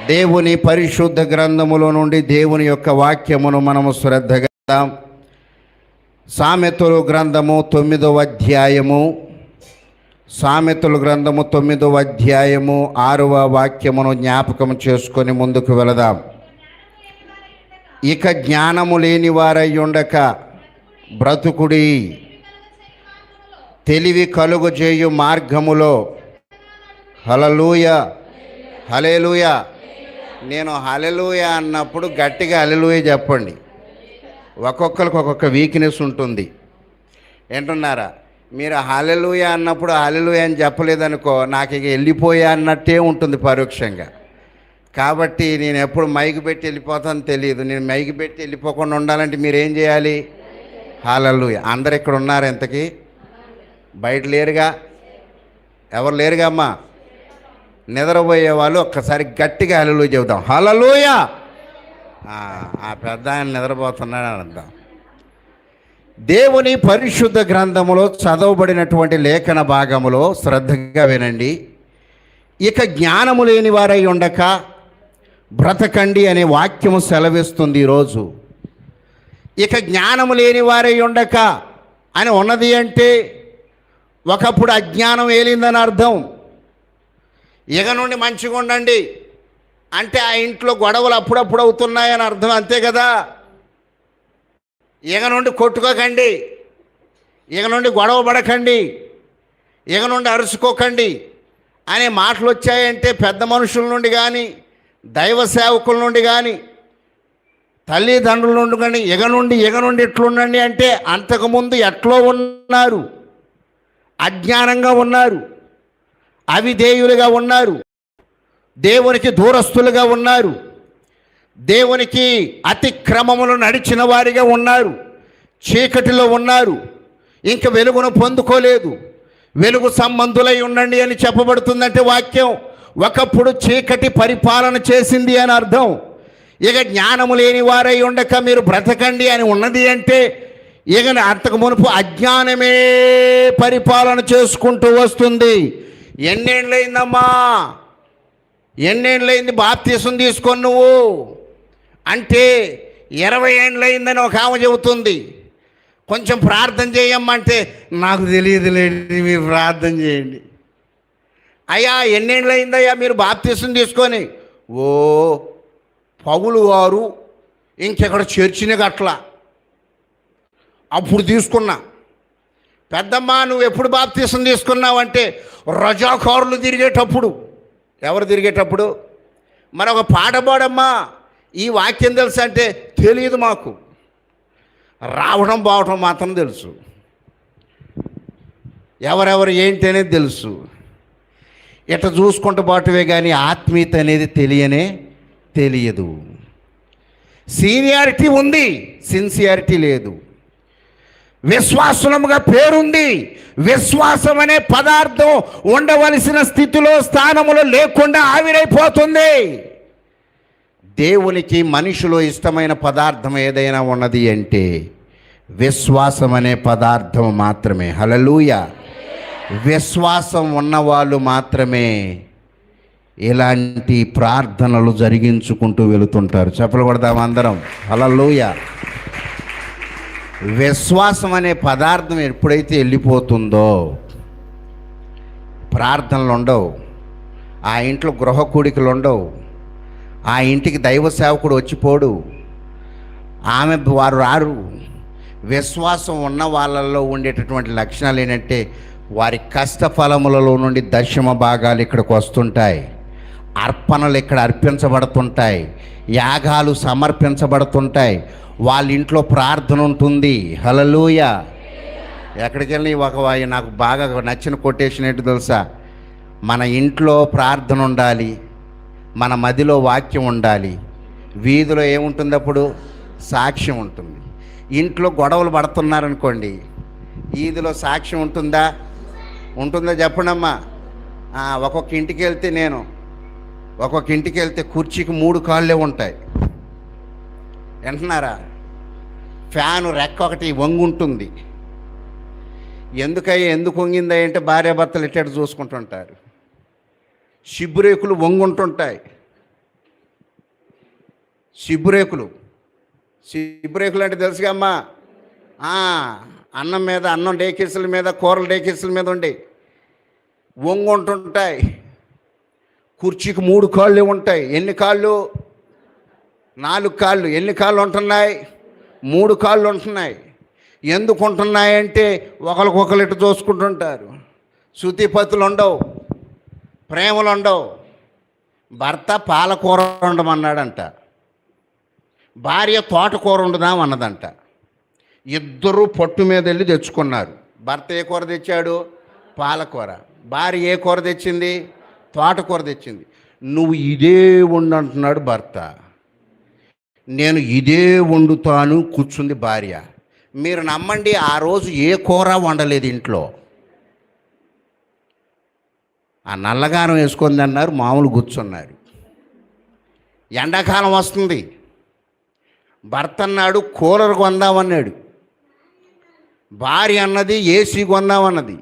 దేవుని పరిశుద్ధ గ్రంథములో నుండి దేవుని యొక్క వాక్యమును మనము శ్రద్ధగా సామెతల గ్రంథము 9వ అధ్యాయము, సామెతల గ్రంథము 9వ అధ్యాయము 6వ వాక్యమును జ్ఞాపకం చేసుకొని ముందుకు వెళదాం. ఇక జ్ఞానము లేని వారై ఉండక బ్రతుకుడి, తెలివి కలుగజేయు మార్గములో. హల్లెలూయా, హల్లెలూయా. నేను హల్లెలూయా అన్నప్పుడు గట్టిగా హల్లెలూయా చెప్పండి. ఒక్కొక్కరికి ఒక్కొక్క వీక్నెస్ ఉంటుంది, ఏంటున్నారా? మీరు హల్లెలూయా అన్నప్పుడు హల్లెలూయా అని చెప్పలేదనుకో, నాకు ఇక వెళ్ళిపోయా అన్నట్టే ఉంటుంది పరోక్షంగా. కాబట్టి నేను ఎప్పుడు మైకి పెట్టి వెళ్ళిపోతానో తెలియదు. నేను మైకి పెట్టి వెళ్ళిపోకుండా ఉండాలంటే మీరు ఏం చేయాలి? హల్లెలూయా. అందరు ఇక్కడ ఉన్నారు, ఎంతకీ బయట లేరుగా? ఎవరు లేరుగా అమ్మా? నిద్రపోయే వాళ్ళు ఒక్కసారి గట్టిగా హల్లెలూయా చెబుదాం. హల్లెలూయా. ఆ పెద్ద ఆయన నిద్రపోతున్నాడు అర్థం. దేవుని పరిశుద్ధ గ్రంథములో చదవబడినటువంటి లేఖన భాగములో శ్రద్ధగా వినండి. ఇక జ్ఞానము లేని వారై ఉండక బ్రతకండి అనే వాక్యము సెలవిస్తుంది ఈరోజు. ఇక జ్ఞానము లేని వారై ఉండక అని ఉన్నది అంటే ఒకప్పుడు అజ్ఞానం ఏలిందని అర్థం. ఇక నుండి మంచిగా ఉండండి అంటే ఆ ఇంట్లో గొడవలు అప్పుడప్పుడు అవుతున్నాయని అర్థం, అంతే కదా? ఇక నుండి కొట్టుకోకండి, ఇక నుండి గొడవ పడకండి, ఇక నుండి అరుచుకోకండి అనే మాటలు వచ్చాయంటే పెద్ద మనుషుల నుండి కానీ, దైవ సేవకుల నుండి కానీ, తల్లిదండ్రుల నుండి కానీ ఇక నుండి ఎట్లుండండి అంటే అంతకుముందు ఎట్లో ఉన్నారు, అజ్ఞానంగా ఉన్నారు, అవిధేయులుగా ఉన్నారు, దేవునికి దూరస్తులుగా ఉన్నారు, దేవునికి అతిక్రమములు నడిచిన వారిగా ఉన్నారు, చీకటిలో ఉన్నారు, ఇంక వెలుగును పొందుకోలేదు. వెలుగు సంబంధులై ఉండండి అని చెప్పబడుతుందంటే వాక్యం ఒకప్పుడు చీకటి పరిపాలన చేసింది అని అర్థం. ఇక జ్ఞానము లేని వారై ఉండక మీరు బ్రతకండి అని ఉన్నది అంటే ఇక అంతకు మునుపు అజ్ఞానమే పరిపాలన చేసుకుంటూ వస్తుంది. ఎన్నేళ్ళైందమ్మా, ఎన్నేళ్ళైంది బాప్తీసం తీసుకొని నువ్వు అంటే 20 ఏండ్లయిందని ఒక ఆమె చెబుతుంది. కొంచెం ప్రార్థన చేయమ్మంటే నాకు తెలియదులేండి, మీరు ప్రార్థన చేయండి. అయ్యా ఎన్నేళ్ళయిందయ్యా మీరు బాప్తీసం తీసుకొని? ఓ పౌలు గారు ఇంకెక్కడ చర్చిని గట్ల అప్పుడు తీసుకున్నా. పెద్దమ్మ నువ్వు ఎప్పుడు బాప్తీసం తీసుకున్నావంటే రజాకారులు తిరిగేటప్పుడు. ఎవరు తిరిగేటప్పుడు? మరి ఒక పాట పాడమ్మా, ఈ వాక్యం తెలుసు అంటే తెలియదు మాకు, రావడం పోవటం మాత్రం తెలుసు, ఎవరెవరు ఏంటి అనేది తెలుసు. ఇట్లా చూసుకుంటూ పోవటమే కానీ ఆత్మీయత అనేది తెలియదు. సీనియారిటీ ఉంది, సిన్సియారిటీ లేదు. విశ్వాసముగా పేరుంది, విశ్వాసం అనే పదార్థం ఉండవలసిన స్థితిలో స్థానములో లేకుండా ఆవిరైపోతుంది. దేవునికి మనిషిలో ఇష్టమైన పదార్థం ఏదైనా ఉన్నది అంటే విశ్వాసం అనే పదార్థం మాత్రమే. హల్లెలూయా. విశ్వాసం ఉన్నవాళ్ళు మాత్రమే ఇలాంటి ప్రార్థనలు జరిగించుకుంటూ వెళుతుంటారు. చెప్పలు కొడదాం అందరం. హల్లెలూయా. విశ్వాసం అనే పదార్థం ఎప్పుడైతే వెళ్ళిపోతుందో ప్రార్థనలు ఉండవు, ఆ ఇంట్లో గృహ కూడికలు ఉండవు, ఆ ఇంటికి దైవ సేవకుడు వచ్చిపోడు, వారు రారు. విశ్వాసం ఉన్న వాళ్ళల్లో ఉండేటటువంటి లక్షణాలు ఏంటంటే వారి కష్టఫలములలో నుండి దశమ భాగాలు ఇక్కడికి వస్తుంటాయి, అర్పణలు ఇక్కడ అర్పించబడుతుంటాయి, యాగాలు సమర్పించబడుతుంటాయి, వాళ్ళ ఇంట్లో ప్రార్థన ఉంటుంది. హల్లెలూయా. ఎక్కడికి వెళ్ళి నాకు బాగా నచ్చిన కొటేషన్ ఏంటి తెలుసా? మన ఇంట్లో ప్రార్థన ఉండాలి, మన మదిలో వాక్యం ఉండాలి, వీధిలో ఏముంటుంది అప్పుడు? సాక్ష్యం ఉంటుంది. ఇంట్లో గొడవలు పడుతున్నారనుకోండి, వీధిలో సాక్ష్యం ఉంటుందా? చెప్పండమ్మా. ఒక్కొక్క ఇంటికి వెళ్తే కుర్చీకి 3 కాళ్ళే ఉంటాయి, వింటున్నారా? ఫ్యాను రెక్క ఒకటి వంగుంటుంది. ఎందుకు వంగిందా అంటే భార్యాభర్తలు ఇట్టేటు చూసుకుంటుంటారు. షిబ్బురేకులు వంగుంటుంటాయి. సిబ్బురేకులు. సిబ్బురేకులు అంటే తెలుసుగా అమ్మా, అన్నం మీద, అన్నం డేకిసుల మీద, కూరల డేకిసుల మీద ఉండి వంగుంటుంటాయి. కుర్చీకి 3 కాళ్ళు ఉంటాయి. ఎన్ని కాళ్ళు? 4 కాళ్ళు. ఎన్ని కాళ్ళు ఉంటున్నాయి? 3 కాళ్ళు ఉంటున్నాయి. ఎందుకు ఉంటున్నాయంటే ఒకరికొకరు ఇటు చూసుకుంటుంటారు. శృతిపతులు ఉండవు, ప్రేమలు ఉండవు. భర్త పాలకూర ఉండమన్నాడంట, భార్య తోటకూర వండుదామన్నదంట. ఇద్దరూ పట్టు మీద వెళ్ళి తెచ్చుకున్నారు. భర్త ఏ కూర తెచ్చాడు? పాలకూర. భార్య ఏ కూర తెచ్చింది? తోటకూర తెచ్చింది. నువ్వు ఇదే వండంటున్నాడు భర్త. నేను ఇదే వండుతాను కూర్చుంది భార్య. మీరు నమ్మండి, ఆ రోజు ఏ కూర వండలేదు ఇంట్లో. ఆ నల్లగానం వేసుకుంది అన్నారు, మామూలు కూర్చున్నారు. ఎండాకాలం వస్తుంది. భర్త అన్నాడు కూలర్ కొందామన్నాడు, భార్య అన్నది ఏసీ కొందామన్నది.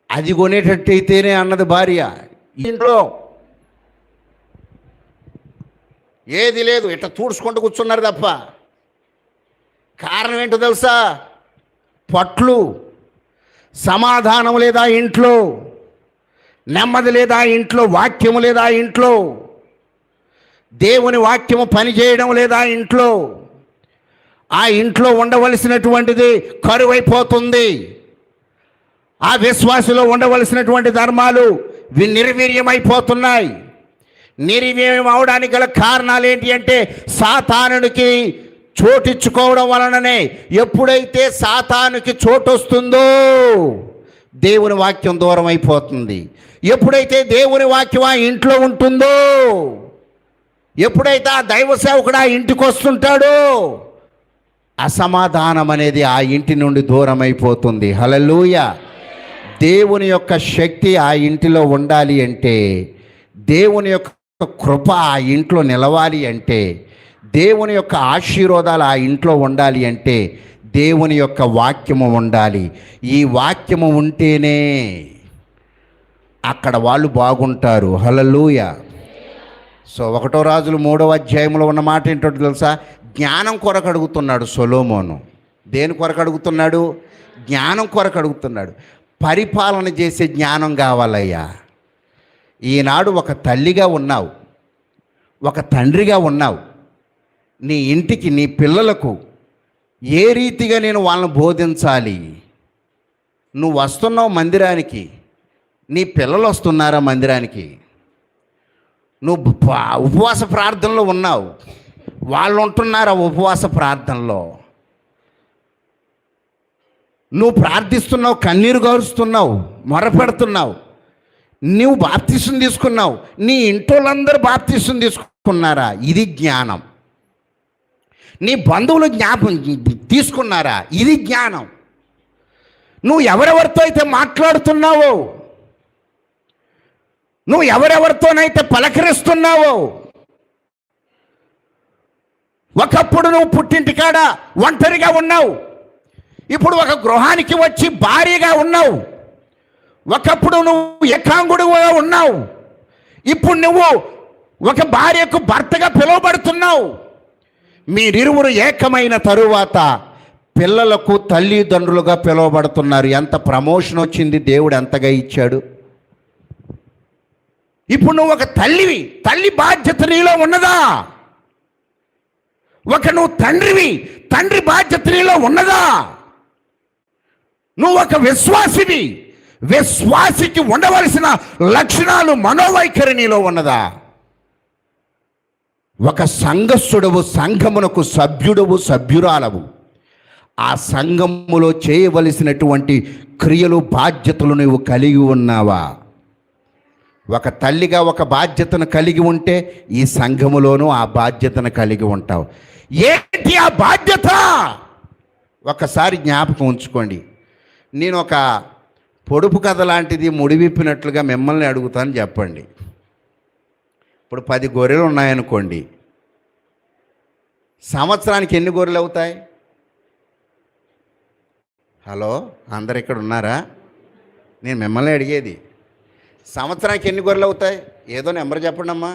అది కొనేటట్టయితేనే అన్నది భార్య. ఇంట్లో ఏది లేదు, ఇట్లా తూడ్చుకుంటూ కూర్చున్నారు తప్ప. కారణం ఏంటో తెలుసా? పట్లు. సమాధానం లేదా ఇంట్లో, నెమ్మది లేదా ఇంట్లో, వాక్యము లేదా ఇంట్లో, దేవుని వాక్యము పనిచేయడం లేదా ఇంట్లో. ఆ ఇంట్లో ఉండవలసినటువంటిది కరువైపోతుంది. ఆ విశ్వాసలో ఉండవలసినటువంటి ధర్మాలు నిర్వీర్యమైపోతున్నాయి. నిర్వీర్యం అవడానికి గల కారణాలు ఏంటి అంటే సాతానునికి చోటిచ్చుకోవడం వలననే. ఎప్పుడైతే సాతానుకి చోటు వస్తుందో దేవుని వాక్యం దూరం అయిపోతుంది. ఎప్పుడైతే దేవుని వాక్యం ఆ ఇంట్లో ఉంటుందో, ఎప్పుడైతే ఆ దైవ సేవకుడు ఆ ఇంటికి వస్తుంటాడో, అసమాధానం అనేది ఆ ఇంటి నుండి దూరం అయిపోతుంది. హల్లెలూయా. దేవుని యొక్క శక్తి ఆ ఇంటిలో ఉండాలి అంటే, దేవుని యొక్క కృప ఆ ఇంట్లో నిలవాలి అంటే, దేవుని యొక్క ఆశీర్వాదాలు ఆ ఇంట్లో ఉండాలి అంటే దేవుని యొక్క వాక్యము ఉండాలి. ఈ వాక్యము ఉంటేనే అక్కడ వాళ్ళు బాగుంటారు. హల్లెలూయా. సో 1 రాజులు 3వ అధ్యాయంలో ఉన్న మాట ఏంటో తెలుసా? జ్ఞానం కొరకు అడుగుతున్నాడు సొలొమోను. దేని కొరకు అడుగుతున్నాడు? జ్ఞానం కొరకు అడుగుతున్నాడు. పరిపాలన చేసే జ్ఞానం కావాలయ్యా. ఈనాడు ఒక తల్లిగా ఉన్నావు, ఒక తండ్రిగా ఉన్నావు. నీ ఇంటికి, నీ పిల్లలకు ఏ రీతిగా నేను వాళ్ళని బోధించాలి? నువ్వు వస్తున్నావు మందిరానికి, నీ పిల్లలు వస్తున్నారా మందిరానికి? నువ్వు ఉపవాస ప్రార్థనలో ఉన్నావు, వాళ్ళు ఉంటున్నారా ఉపవాస ప్రార్థనలో? నువ్వు ప్రార్థిస్తున్నావు, కన్నీరు గారుస్తున్నావు, మొరపెడుతున్నావు. నువ్వు బాప్తిసం తీసుకున్నావు, నీ ఇంటోళ్ళందరూ బాప్తిసం తీసుకున్నారా? ఇది జ్ఞానం. నీ బంధువులు తీసుకున్నారా? ఇది జ్ఞానం. నువ్వు ఎవరెవరితో అయితే మాట్లాడుతున్నావో, నువ్వు ఎవరెవరితోనైతే పలకరిస్తున్నావో, ఒకప్పుడు నువ్వు పుట్టింటికాడ ఒంటరిగా ఉన్నావు, ఇప్పుడు ఒక గృహానికి వచ్చి భార్యగా ఉన్నావు. ఒకప్పుడు నువ్వు ఏకాంగుడుగా ఉన్నావు, ఇప్పుడు నువ్వు ఒక భార్యకు భర్తగా పిలువబడుతున్నావు. మీరిరువురు ఏకమైన తరువాత పిల్లలకు తల్లిదండ్రులుగా పిలువబడుతున్నారు. ఎంత ప్రమోషన్ వచ్చింది, దేవుడు ఎంతగా ఇచ్చాడు. ఇప్పుడు నువ్వు ఒక తల్లివి, తల్లి బాధ్యత నీలో ఉన్నదా? నువ్వు తండ్రివి, తండ్రి బాధ్యత నీలో ఉన్నదా? నువ్వు ఒక విశ్వాసివి, విశ్వాసికి ఉండవలసిన లక్షణాలు, మనోవైఖరి నీలో ఉన్నదా? ఒక సంఘస్థుడవు, సంఘమునకు సభ్యుడవు, సభ్యురాలవు. ఆ సంఘములో చేయవలసినటువంటి క్రియలు, బాధ్యతలు నువ్వు కలిగి ఉన్నావా? ఒక తల్లిగా ఒక బాధ్యతను కలిగి ఉంటే ఈ సంఘములోనూ ఆ బాధ్యతను కలిగి ఉంటావు. ఏంటి ఆ బాధ్యత? ఒకసారి జ్ఞాపకం ఉంచుకోండి. నేను ఒక పొడుపు కథ లాంటిది ముడివిప్పినట్లుగా మిమ్మల్ని అడుగుతాను, చెప్పండి. ఇప్పుడు 10 గొర్రెలు ఉన్నాయనుకోండి, సంవత్సరానికి ఎన్ని గొర్రెలు అవుతాయి? హలో, అందరు ఇక్కడ ఉన్నారా? నేను మిమ్మల్ని అడిగేది, సంవత్సరానికి ఎన్ని గొర్రెలు అవుతాయి? ఏదో నెంబర్ చెప్పండి అమ్మా.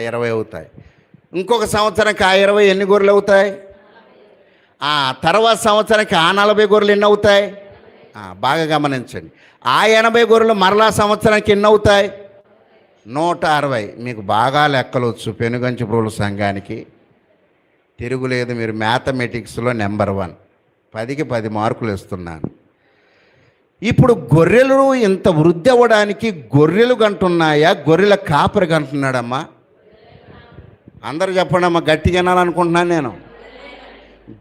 20 అవుతాయి. ఇంకొక సంవత్సరానికి ఆ 20 ఎన్ని గొర్రెలు అవుతాయి? ఆ తర్వాత సంవత్సరానికి ఆ 40 గొర్రెలు ఎన్ని అవుతాయి? బాగా గమనించండి. ఆ 80 గొర్రెలు మరలా సంవత్సరానికి ఎన్ని అవుతాయి? 160. మీకు బాగా లెక్కలు వచ్చు పెనుగంచి ప్రోలు సంఘానికి తిరుగులేదు. మీరు మ్యాథమెటిక్స్లో నెంబర్ 1. 10కి 10 మార్కులు ఇస్తున్నాను. ఇప్పుడు గొర్రెలు ఇంత వృద్ధి అవ్వడానికి గొర్రెలు గంటున్నాయా, గొర్రెల కాపరి గంటున్నాడమ్మా? అందరు చెప్పండి అమ్మా, గట్టిగా వినాలనుకుంటున్నాను నేను.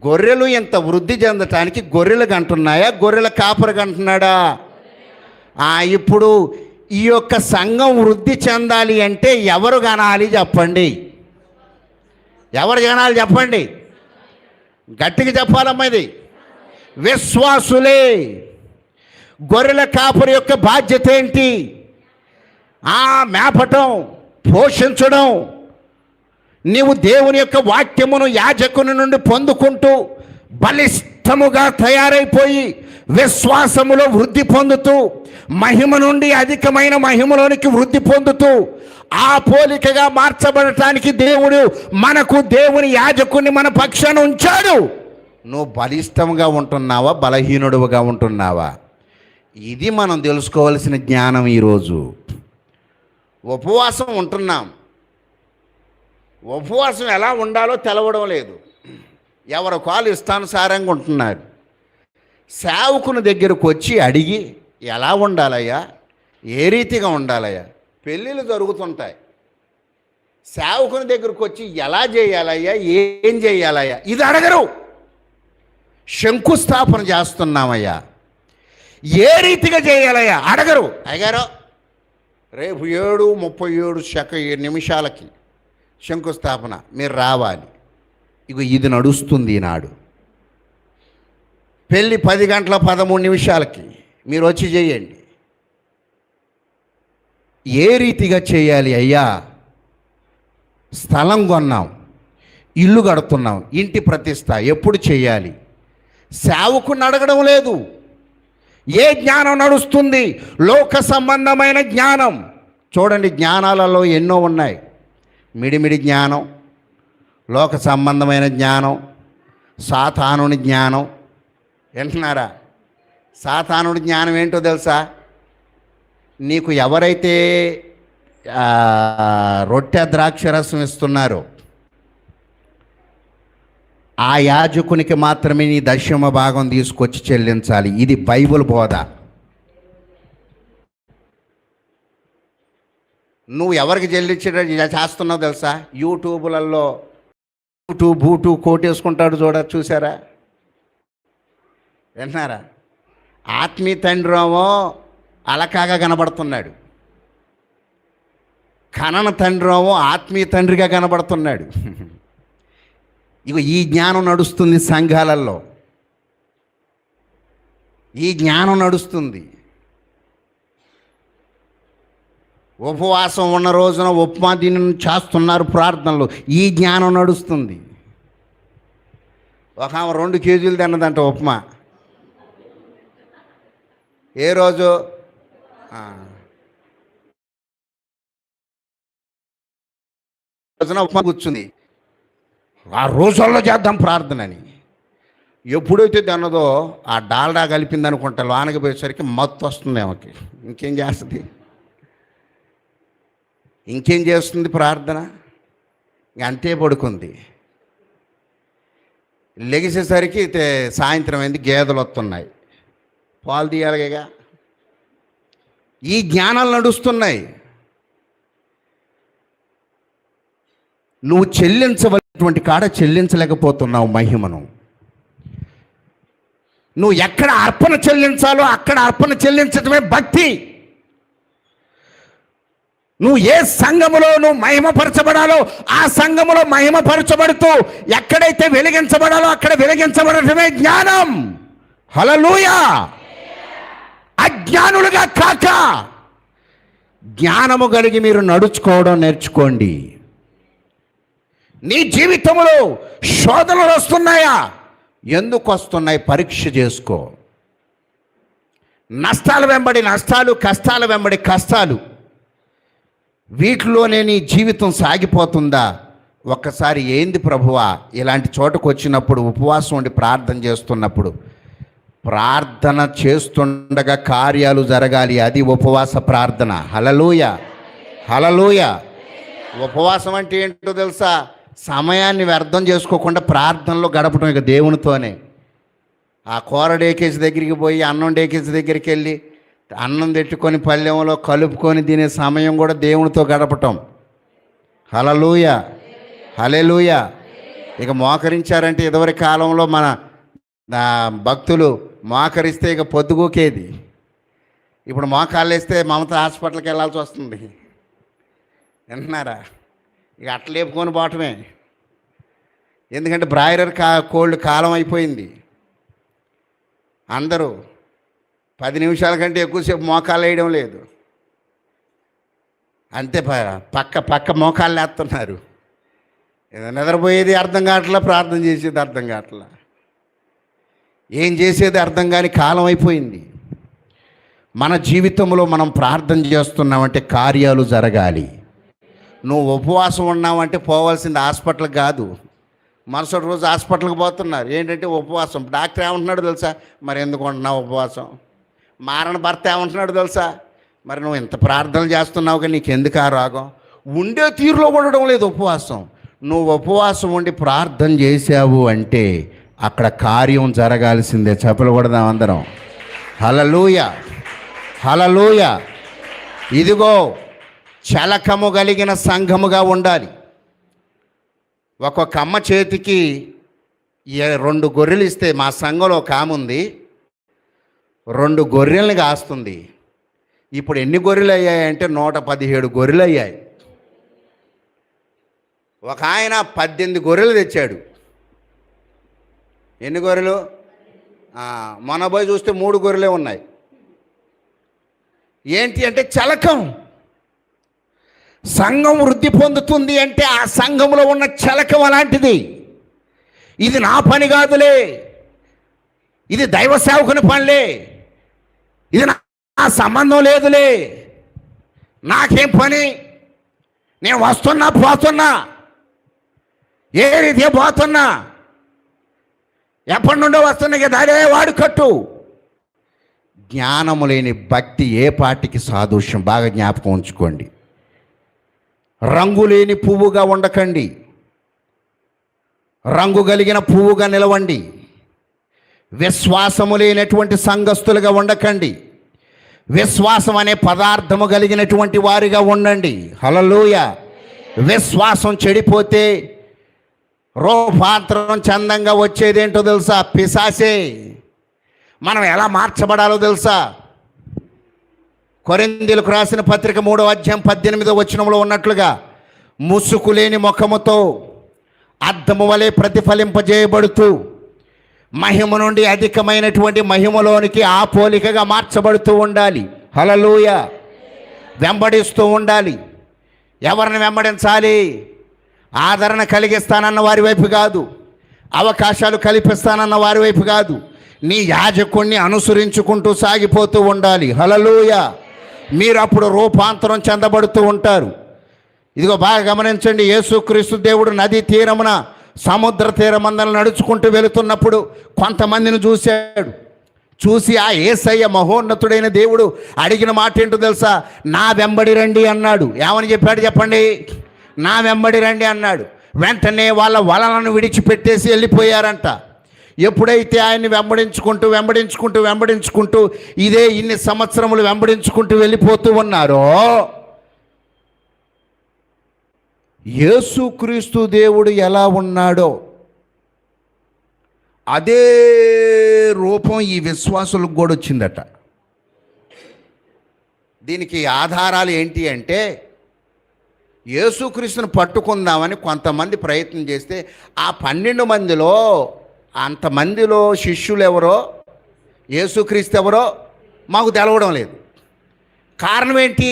గొర్రెలు ఇంత వృద్ధి చెందటానికి గొర్రెలు గంటున్నాయా, గొర్రెల కాపరి గంటున్నాడా? ఇప్పుడు ఈ యొక్క సంఘం వృద్ధి చెందాలి అంటే ఎవరు గనాలి చెప్పండి? ఎవరు గనాలి చెప్పండి? గట్టిగా చెప్పాలమ్మా. ఇది విశ్వాసులే. గొర్రెల కాపరి యొక్క బాధ్యత ఏంటి? మేపటం, పోషించడం. నీవు దేవుని యొక్క వాక్యమును యాజకుని నుండి పొందుకుంటూ బలిష్టముగా తయారైపోయి విశ్వాసములో వృద్ధి పొందుతూ మహిమ నుండి అధికమైన మహిమలోనికి వృద్ధి పొందుతూ ఆ పోలికగా మార్చబడటానికి దేవుని యాజకుని మన పక్షాన ఉంచాడు. నువ్వు బలిష్టంగా ఉంటున్నావా, బలహీనుడుగా ఉంటున్నావా? ఇది మనం తెలుసుకోవాల్సిన జ్ఞానం. ఈరోజు ఉపవాసం ఉంటున్నాం. ఉపవాసం ఎలా ఉండాలో తెలవడం లేదు. ఎవరి కాలు ఇష్టానుసారంగా ఉంటున్నారు. సేవకుని దగ్గరకు వచ్చి అడిగి ఎలా ఉండాలయ్యా, ఏ రీతిగా ఉండాలయ్యా? పెళ్ళిళ్ళు జరుగుతుంటాయి. సేవకుని దగ్గరకు వచ్చి ఎలా చేయాలయ్యా, ఏం చేయాలయ్యా ఇది అడగరు. శంకుస్థాపన చేస్తున్నామయ్యా, ఏ రీతిగా చేయాలయ్యా అడగరు. అయ్యారో రేపు 7:37 శంకుస్థాపన, మీరు రావాలి. ఇది నడుస్తుంది ఈనాడు. పెళ్ళి 10:13 మీరు వచ్చి చేయండి. ఏ రీతిగా చేయాలి అయ్యా? స్థలం కొన్నాం, ఇల్లు కడుతున్నాం, ఇంటి ప్రతిష్ట ఎప్పుడు చేయాలి? సేవకుని అడగడం లేదు. ఏ జ్ఞానం నడుస్తుంది? లోక సంబంధమైన జ్ఞానం. చూడండి, జ్ఞానాలలో ఎన్నో ఉన్నాయి. మిడిమిడి జ్ఞానం, లోక సంబంధమైన జ్ఞానం, సాతానుని జ్ఞానం. వింటున్నారా? సాతానుడి జ్ఞానం ఏంటో తెలుసా? నీకు ఎవరైతే రొట్టె ద్రాక్షరసం ఇస్తున్నారో ఆ యాజకునికి మాత్రమే నీ దశమ భాగం తీసుకొచ్చి చెల్లించాలి. ఇది బైబిల్ బోధ. నువ్వు ఎవరికి చెల్లించడం చేస్తున్నావు తెలుసా? యూట్యూబ్లలో బూటు కోటేసుకుంటాడు చూసారా? వింటున్నారా? ఆత్మీయ తండ్రేమో అలకాగా కనబడుతున్నాడు, కనన తండ్రేమో ఆత్మీయ తండ్రిగా కనబడుతున్నాడు. ఈ జ్ఞానం నడుస్తుంది సంఘాలలో. ఈ జ్ఞానం నడుస్తుంది. ఉపవాసం ఉన్న రోజున ఉప్మా దీని చేస్తున్నారు ప్రార్థనలు. ఈ జ్ఞానం నడుస్తుంది. ఒక ఆమె 2 కేజీలు తిన్నదంట ఉప్మా. ఏ రోజు? రోజున ఉప్మా కూర్చుంది. ఆ రోజుల్లో చేద్దాం ప్రార్థనని. ఎప్పుడైతే తిన్నదో ఆ డాల్డా కలిపింది అనుకుంటా, లోనకి పోయేసరికి మత్తు వస్తుంది ఆమెకి. ఇంకేం చేస్తుంది? ఇంకేం చేస్తుంది ప్రార్థన? అంతే పడుకుంది. లెగిసేసరికి సాయంత్రం అయింది, గేదెలు వస్తున్నాయి, పాలు తీయాలిగా. ఈ జ్ఞానాలు నడుస్తున్నాయి. నువ్వు చెల్లించవలసినటువంటి కాడ చెల్లించలేకపోతున్నావు మహిమను. నువ్వు ఎక్కడ అర్పణ చెల్లించాలో అక్కడ అర్పణ చెల్లించడమే భక్తి. నువ్వు ఏ సంఘములో నువ్వు మహిమపరచబడాలో ఆ సంఘములో మహిమపరచబడుతూ ఎక్కడైతే వెలిగించబడాలో అక్కడ వెలిగించబడటమే జ్ఞానం. హల్లెలూయా. అజ్ఞానులుగా కాక జ్ఞానము కలిగి మీరు నడుచుకోవడం నేర్చుకోండి. నీ జీవితంలో శోధనలు వస్తున్నాయా? ఎందుకు వస్తున్నాయి? పరీక్ష చేసుకో. నష్టాల వెంబడి నష్టాలు, కష్టాల వెంబడి కష్టాలు, వీటిలోనే నీ జీవితం సాగిపోతుందా? ఒక్కసారి ఏంది ప్రభువా ఇలాంటి చోటకు వచ్చినప్పుడు ఉపవాసం ఉండి ప్రార్థన చేస్తున్నప్పుడు ప్రార్థన చేస్తుండగా కార్యాలు జరగాలి, అది ఉపవాస ప్రార్థన. హల్లెలూయా, హల్లెలూయా. ఉపవాసం అంటే ఏంటో తెలుసా? సమయాన్ని వ్యర్థం చేసుకోకుండా ప్రార్థనలో గడపడం, ఇక దేవునితోనే. ఆ కూర డేకేసి దగ్గరికి పోయి అన్నం డేకేసి దగ్గరికి వెళ్ళి అన్నం తెట్టుకొని పళ్ళెంలో కలుపుకొని తినే సమయం కూడా దేవునితో గడపటం. హల్లెలూయా, హల్లెలూయా. ఇక మోకరించారంటే ఇదివరకు కాలంలో మన భక్తులు మోకరిస్తే ఇక పొద్దుగూకేది. ఇప్పుడు మోకాళ్ళు వేస్తే మమత హాస్పిటల్కి వెళ్ళాల్సి వస్తుంది. వింటున్నారా? ఇక అట్లా లేపుకొని పోవటమే. ఎందుకంటే బ్రాయిలర్ కోల్డ్ కాలం అయిపోయింది. అందరూ 10 నిమిషాల కంటే ఎక్కువసేపు మోకాలు వేయడం లేదు. అంతే, పక్క మోకాళ్ళు వేస్తున్నారు. నిద్రపోయేది అర్థం కావట్లా, ప్రార్థన చేసేది అర్థం కావట్లా, ఏం చేసేది అర్థం కాని కాలం అయిపోయింది. మన జీవితంలో మనం ప్రార్థన చేస్తున్నామంటే కార్యాలు జరగాలి. నువ్వు ఉపవాసం ఉన్నావంటే పోవాల్సింది హాస్పిటల్కి కాదు. మరుసటి రోజు హాస్పిటల్కి పోతున్నారు. ఏంటంటే ఉపవాసం. డాక్టర్ ఏమంటున్నాడు తెలుసా? మరి ఎందుకు ఉంటున్నావు ఉపవాసం? మారణ భర్త ఏమంటున్నాడు తెలుసా? మరి నువ్వు ఇంత ప్రార్థనలు చేస్తున్నావు కానీ నీకు ఎందుకు ఆ రోగం? ఉండే తీరులో ఉండడం లేదు ఉపవాసం. నువ్వు ఉపవాసం ఉండి ప్రార్థన చేసావు అంటే అక్కడ కార్యం జరగాల్సిందే. చెప్పలు కొడదాం అందరం. హల్లెలూయా, హల్లెలూయా. ఇదిగో చలకము కలిగిన సంఘముగా ఉండాలి. ఒక్కొక్క అమ్మ చేతికి 2 గొర్రెలు ఇస్తే, మా సంఘంలో ఒక ఆమె ఉంది, 2 గొర్రెల్ని కాస్తుంది. ఇప్పుడు ఎన్ని గొర్రెలు అయ్యాయంటే 117 గొర్రెలు అయ్యాయి. ఒక ఆయన 18 గొర్రెలు తెచ్చాడు. ఎన్ని గొర్రెలు? మొన్న పోయి చూస్తే 3 గొర్రెలే ఉన్నాయి. ఏంటి అంటే చలకం. సంఘం వృద్ధి పొందుతుంది అంటే ఆ సంఘంలో ఉన్న చలకం అలాంటిది. ఇది నా పని కాదులే, ఇది దైవ సేవకుని పనిలే, ఇది నా సంబంధం లేదులే, నాకేం పని, నేను వస్తున్నా పోతున్నా, ఏ రీతి పోతున్నా, ఎప్పటి నుండో వస్తున్నా కదా, అదే వాడు కట్టు. జ్ఞానము లేని భక్తి ఏ పాటికి సాదృశ్యం. బాగా జ్ఞాపకం ఉంచుకోండి. రంగు లేని పువ్వుగా ఉండకండి, రంగు కలిగిన పువ్వుగా నిలవండి. విశ్వాసము లేనటువంటి సంఘస్థులుగా ఉండకండి, విశ్వాసం అనే పదార్థము కలిగినటువంటి వారిగా ఉండండి. హల్లెలూయా. విశ్వాసం చెడిపోతే రూపాంతరం చందంగా వచ్చేదేంటో తెలుసా? పిశాసే. మనం ఎలా మార్చబడాలో తెలుసా? కొరింథీయులకు రాసిన పత్రిక 3వ అధ్యాయం 18వ వచనంలో ఉన్నట్లుగా, ముసుకులేని ముఖముతో అద్దము వలె ప్రతిఫలింపజేయబడుతూ మహిమ నుండి అధికమైనటువంటి మహిమలోనికి ఆ పోలికగా మార్చబడుతూ ఉండాలి. హల్లెలూయా. వెంబడిస్తూ ఉండాలి. ఎవరిని వెంబడించాలి? ఆదరణ కలిగిస్తానన్న వారి వైపు కాదు, అవకాశాలు కల్పిస్తానన్న వారి వైపు కాదు, నీ యాజకుణ్ణి అనుసరించుకుంటూ సాగిపోతూ ఉండాలి. హల్లెలూయా. మీరు అప్పుడు రూపాంతరం చెందబడుతూ ఉంటారు. ఇదిగో బాగా గమనించండి. యేసుక్రీస్తు దేవుడు నదీ తీరమున, సముద్ర తీరమందన నడుచుకుంటూ వెళుతున్నప్పుడు కొంతమందిని చూశాడు. చూసి ఆ యేసయ్య మహోన్నతుడైన దేవుడు అడిగిన మాట ఏంటో తెలుసా? నా వెంబడి రండి అన్నాడు. ఏమని చెప్పాడు చెప్పండి? నా వెంబడి రండి అన్నాడు. వెంటనే వాళ్ళ వలలను విడిచిపెట్టేసి వెళ్ళిపోయారంట. ఎప్పుడైతే ఆయన్ని వెంబడించుకుంటూ ఇదే ఇన్ని సంవత్సరములు వెంబడించుకుంటూ వెళ్ళిపోతూ ఉన్నారో, యేసుక్రీస్తు దేవుడు ఎలా ఉన్నాడో అదే రూపం ఈ విశ్వాసులకు కూడా వచ్చిందట. దీనికి ఆధారాలు ఏంటి అంటే, యేసుక్రీస్తుని పట్టుకుందామని కొంతమంది ప్రయత్నం చేస్తే ఆ 12 మందిలో అంతమందిలో శిష్యులు ఎవరో, యేసుక్రీస్తు ఎవరో మాకు తెలవడం లేదు. కారణం ఏంటి?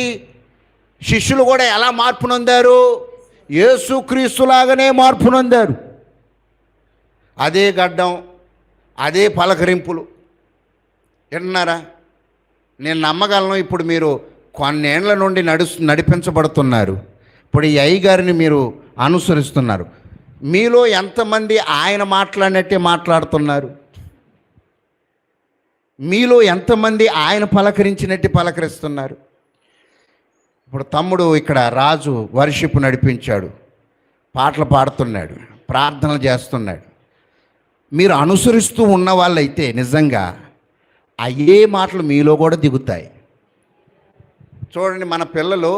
శిష్యులు కూడా ఎలా మార్పు నొందారు? యేసుక్రీస్తులాగానే మార్పు నొందారు. అదే గడ్డం, అదే పలకరింపులు. వింటున్నారా? నేను నమ్మగలను. ఇప్పుడు మీరు కొన్నేళ్ల నుండి నడిపించబడుతున్నారు. ఇప్పుడు ఈ అయ్యగారిని మీరు అనుసరిస్తున్నారు. మీలో ఎంతమంది ఆయన మాట్లాడినట్టే మాట్లాడుతున్నారు? మీలో ఎంతమంది ఆయన పలకరించినట్టు పలకరిస్తున్నారు? ఇప్పుడు తమ్ముడు ఇక్కడ రాజు వర్షిప్ నడిపించాడు, పాటలు పాడుతున్నాడు, ప్రార్థనలు చేస్తున్నాడు. మీరు అనుసరిస్తూ ఉన్న వాళ్ళైతే నిజంగా అయ్యే మాటలు మీలో కూడా దిగుతాయి. చూడండి, మన పిల్లలు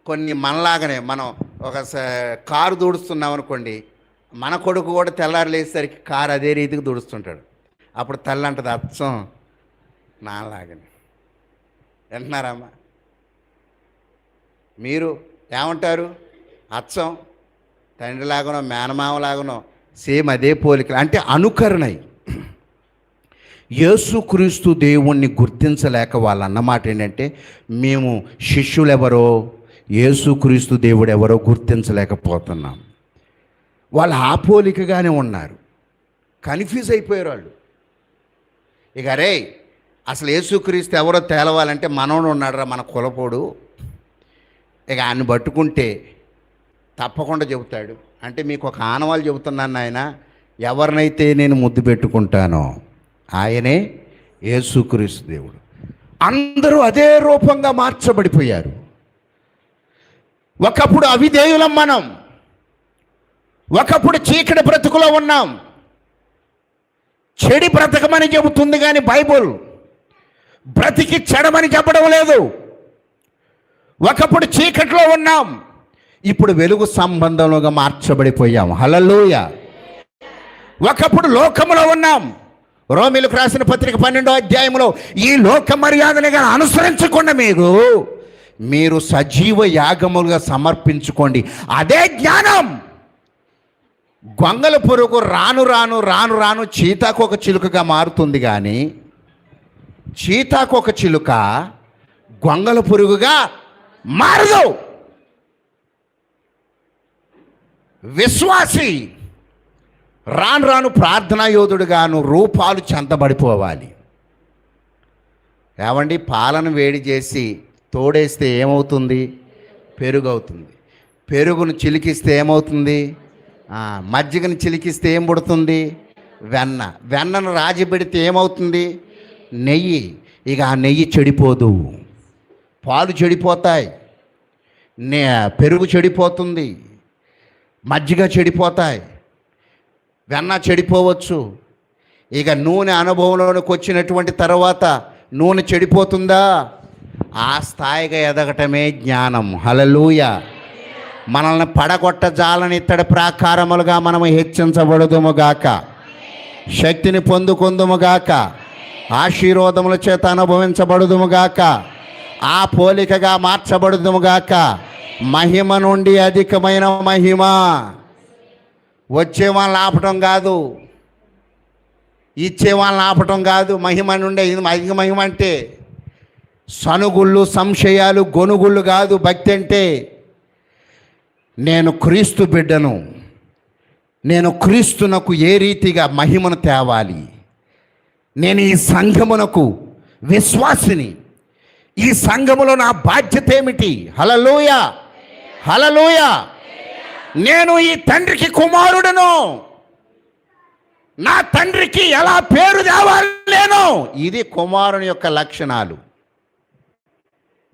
కొన్ని మనలాగానే, మనం ఒక కారు దూడుస్తున్నాం అనుకోండి, మన కొడుకు కూడా తెల్లారు లేచేసరికి కారు అదే రీతికి దూడుస్తుంటాడు. అప్పుడు తల్లి అంటది, అచ్చం నాలాగని. వింటున్నారమ్మా? మీరు ఏమంటారు? అచ్చం తండ్రిలాగనో మేనమామలాగనో సేమ్ అదే పోలికలు. అంటే అనుకరణై. యేసుక్రీస్తు దేవుణ్ణి గుర్తించలేక వాళ్ళు అన్నమాట ఏంటంటే, మేము శిష్యులెవరో యేసుక్రీస్తు దేవుడు ఎవరో గుర్తించలేకపోతున్నాం. వాళ్ళు ఆ పోలికగానే ఉన్నారు, కన్ఫ్యూజ్ అయిపోయారు వాళ్ళు. ఇక రే, అసలు యేసుక్రీస్తు ఎవరో తేలవాలంటే మనోడు ఉన్నాడురా, మన కులపోడు, ఇక ఆయన్ని పట్టుకుంటే తప్పకుండా చెబుతాడు. అంటే మీకు ఒక ఆనవాళ్ళు చెబుతున్నాను ఆయన, ఎవరినైతే నేను ముద్దు పెట్టుకుంటానో ఆయనే యేసుక్రీస్తు దేవుడు. అందరూ అదే రూపంగా మార్చబడిపోయారు. ఒకప్పుడు అవిధేయులం మనం, ఒకప్పుడు చీకటి బ్రతుకులో ఉన్నాం. చెడి బ్రతకమని చెబుతుంది కానీ బైబుల్ బ్రతికి చెడమని చెప్పడం లేదు. ఒకప్పుడు చీకట్లో ఉన్నాం, ఇప్పుడు వెలుగు సంబంధంలోగా మార్చబడిపోయాం. హల్లెలూయా. ఒకప్పుడు లోకములో ఉన్నాం. రోమీలకు రాసిన పత్రిక 12వ అధ్యాయంలో ఈ లోక మర్యాదలుగా అనుసరించకుండా మీరు సజీవ యాగములుగా సమర్పించుకోండి. అదే జ్ఞానం. గొంగల పురుగు రాను రాను రాను రాను చీతాకొక చిలుకగా మారుతుంది, కానీ చీతాకొక చిలుక గొంగల పురుగుగా మారదు. విశ్వాసి రాను రాను ప్రార్థనా యోధుడుగాను రూపాలు చెంతబడిపోవాలి. ఏమండి, పాలను వేడి చేసి తోడేస్తే ఏమవుతుంది? పెరుగు అవుతుంది. పెరుగును చిలికిస్తే ఏమవుతుంది? మజ్జిగను చిలికిస్తే ఏం పుడుతుంది? వెన్న. వెన్నను రాజి పెడితే ఏమవుతుంది? నెయ్యి. ఇక ఆ నెయ్యి చెడిపోదు, పాలు చెడిపోతాయి, పెరుగు చెడిపోతుంది, మజ్జిగ చెడిపోతాయి, వెన్న చెడిపోవచ్చు. ఇక నూనె అనుభవంలోనికి వచ్చినటువంటి తర్వాత నూనె చెడిపోతుందా? ఆ స్థాయిగా ఎదగటమే జ్ఞానం. హల్లెలూయా. మనల్ని పడగొట్ట జాలని ఇత్తడి ప్రాకారములుగా మనము హెచ్చించబడుదుముగాక, శక్తిని పొందుకుందుముగాక, ఆశీర్వాదముల చేత అనుభవించబడుదుముగాక, ఆ పోలికగా మార్చబడుదుముగాక. మహిమ నుండి అధికమైన మహిమ. వచ్చే వాళ్ళని ఆపటం కాదు, ఇచ్చే వాళ్ళని ఆపటం కాదు. మహిమ నుండి అధిక మహిమ అంటే సనుగుళ్ళు, సంశయాలు, గొనుగుళ్ళు కాదు. భక్తి అంటే నేను క్రీస్తు బిడ్డను, నేను క్రీస్తునకు ఏ రీతిగా మహిమను తేవాలి, నేను ఈ సంఘమునకు విశ్వాసిని, ఈ సంఘములో నా బాధ్యత ఏమిటి? హల్లెలూయా, హల్లెలూయా. నేను ఈ తండ్రికి కుమారుడను, నా తండ్రికి ఎలా పేరు తేవాలి నేను. ఇది కుమారుని యొక్క లక్షణాలు.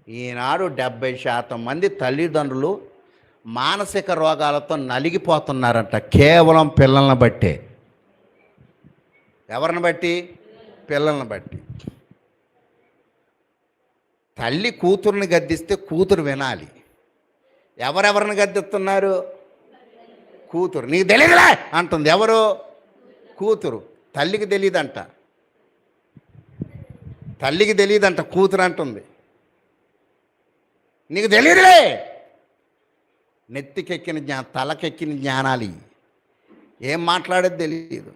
ఈనాడు 70% మంది తల్లిదండ్రులు మానసిక రోగాలతో నలిగిపోతున్నారంట, కేవలం పిల్లల్ని బట్టే. ఎవరిని బట్టి? పిల్లల్ని బట్టి. తల్లి కూతురుని గద్దిస్తే కూతురు వినాలి. ఎవరెవరిని గద్దిస్తున్నారు? కూతురు. నీకు తెలియదులే అంటుంది. ఎవరు? కూతురు. తల్లికి తెలియదంట, తల్లికి తెలియదంట, కూతురు అంటుంది నీకు తెలియదులే. నెత్తికెక్కిన తలకెక్కిన జ్ఞానాలు ఏం మాట్లాడేది తెలియదు.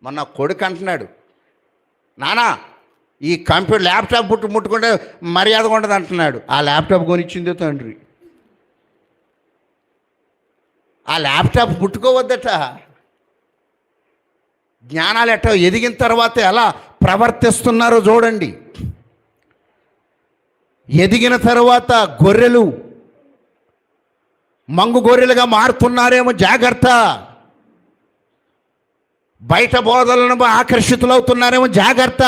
మొన్న కొడుకు అంటున్నాడు, నానా ఈ కంప్యూటర్ ల్యాప్టాప్ ముట్టుకుంటే మర్యాదగా ఉండదు అంటున్నాడు. ఆ ల్యాప్టాప్ కొనిచ్చిందే తండ్రి. ఆ ల్యాప్టాప్ ముట్టుకోవద్దట. జ్ఞానాలు ఎట్టో ఎదిగిన తర్వాత ఎలా ప్రవర్తిస్తున్నారో చూడండి. ఎదిగిన తర్వాత గొర్రెలు మంగు గొర్రెలుగా మారుతున్నారేమో జాగ్రత్త. బయట బోధలను ఆకర్షితులవుతున్నారేమో జాగ్రత్త.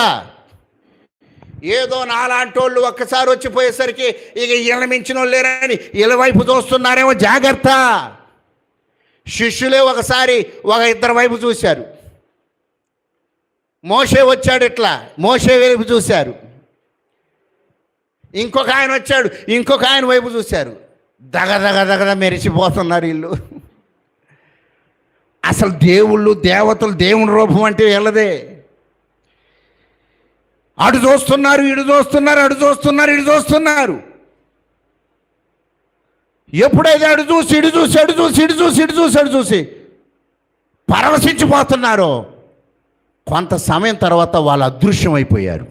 ఏదో నాలాంటి వాళ్ళు ఒక్కసారి వచ్చిపోయేసరికి ఇక ఇళ్ళ మించిన వాళ్ళు లేరని ఇళ్ళ వైపు చూస్తున్నారేమో జాగ్రత్త. శిష్యులే ఒకసారి ఇద్దరు వైపు చూశారు. మోషే వచ్చాడు, ఇట్లా మోషే వైపు చూశారు. ఇంకొక ఆయన వచ్చాడు, ఇంకొక ఆయన వైపు చూశారు. దగదగ మెరిసిపోతున్నారు వీళ్ళు. అసలు దేవుళ్ళు దేవతలు దేవుని రూపం అంటే వీళ్ళదే. అటు చూస్తున్నారు, ఇటు చూస్తున్నారు, అటు చూస్తున్నారు, ఇటు చూస్తున్నారు. ఎప్పుడైతే అటు చూసి ఇటు చూసి అటు చూసి ఇటు చూసి ఇటు చూసి అటు చూసి పరవశించిపోతున్నారో కొంత సమయం తర్వాత వాళ్ళు అదృశ్యమైపోయారు.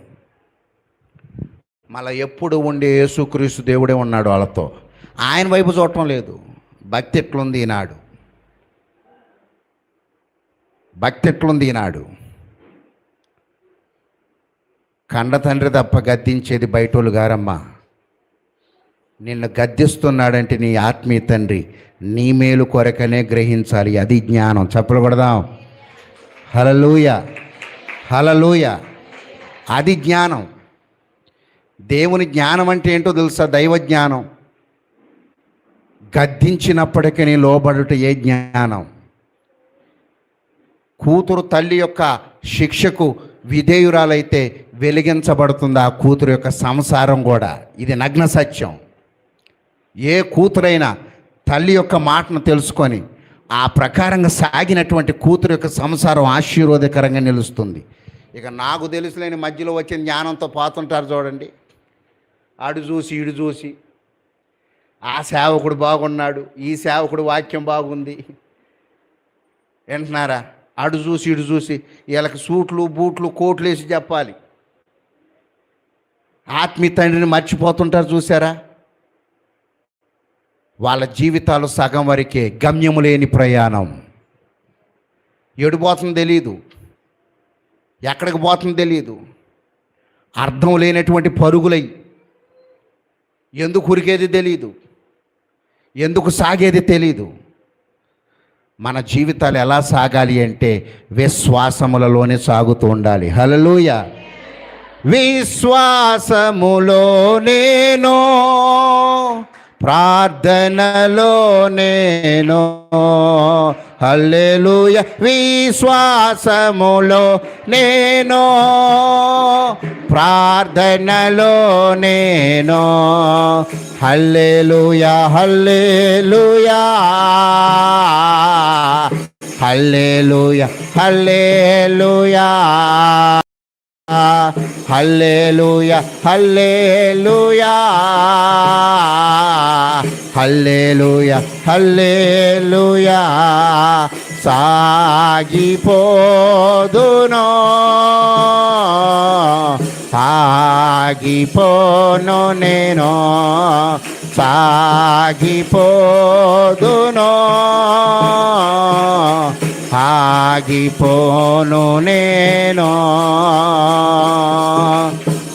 మళ్ళీ ఎప్పుడు ఉండే యేసుక్రీస్తు దేవుడే ఉన్నాడు వాళ్ళతో. ఆయన వైపు చూడటం లేదు. భక్తి ఎట్లుంది ఈనాడు, భక్తి ఎట్లుంది ఈనాడు. కండ తండ్రి తప్ప గద్దించేది బయటోళ్ళు గారమ్మా. నిన్ను గద్దిస్తున్నాడంటే నీ ఆత్మీయ తండ్రి నీ మేలు కొరకనే గ్రహించాలి. అది జ్ఞానం. చప్పలు కొడదాం. హల్లెలూయ, హల్లెలూయ. అది జ్ఞానం. దేవుని జ్ఞానం అంటే ఏంటో తెలుసా? దైవ జ్ఞానం. గద్దించినప్పటికీ లోబడుట ఏ జ్ఞానం. కూతురు తల్లి యొక్క శిక్షకు విధేయురాలైతే వెలిగించబడుతుంది ఆ కూతురు యొక్క సంసారం కూడా. ఇది నగ్న సత్యం. ఏ కూతురైనా తల్లి యొక్క మాటను తెలుసుకొని ఆ ప్రకారంగా సాగినటువంటి కూతురు యొక్క సంసారం ఆశీర్వాదకరంగా నిలుస్తుంది. ఇక నాకు తెలుసులేని మధ్యలో వచ్చిన జ్ఞానంతో పోతుంటారు చూడండి. అడు చూసి ఇడు చూసి ఆ సేవకుడు బాగున్నాడు, ఈ సేవకుడు వాక్యం బాగుంది వింటున్నారా? అడు చూసి ఇడు చూసి వీళ్ళకి సూట్లు బూట్లు కోట్లు వేసి చెప్పాలి. ఆత్మీయ తండ్రిని మర్చిపోతుంటారు చూసారా? వాళ్ళ జీవితాలు సగం వరకే, గమ్యము లేని ప్రయాణం. ఎడిపోతుందో తెలియదు, ఎక్కడికి పోతుందో తెలియదు. అర్థం లేనటువంటి పరుగులై ఎందుకు ఉరికేది తెలియదు, ఎందుకు సాగేది తెలీదు. మన జీవితాలు ఎలా సాగాలి అంటే విశ్వాసములలోనే సాగుతూ ఉండాలి. హల్లెలూయ. విశ్వాసములో నేను, ప్రార్థనలో నేను. హల్లెలూయ. విశ్వాసములో నేను, ప్రార్థనలో నేను. హల్లెలూయా, హల్లెలూయా, హల్లెలూయా, హల్లెలూయా, హల్లెలూయా, హల్లెలూయా, హల్లెలూయా, హల్లెలూయా. సాగిపోదును, సాగిపోను నేను, సాగిపోదును, సాగిపోను నేను.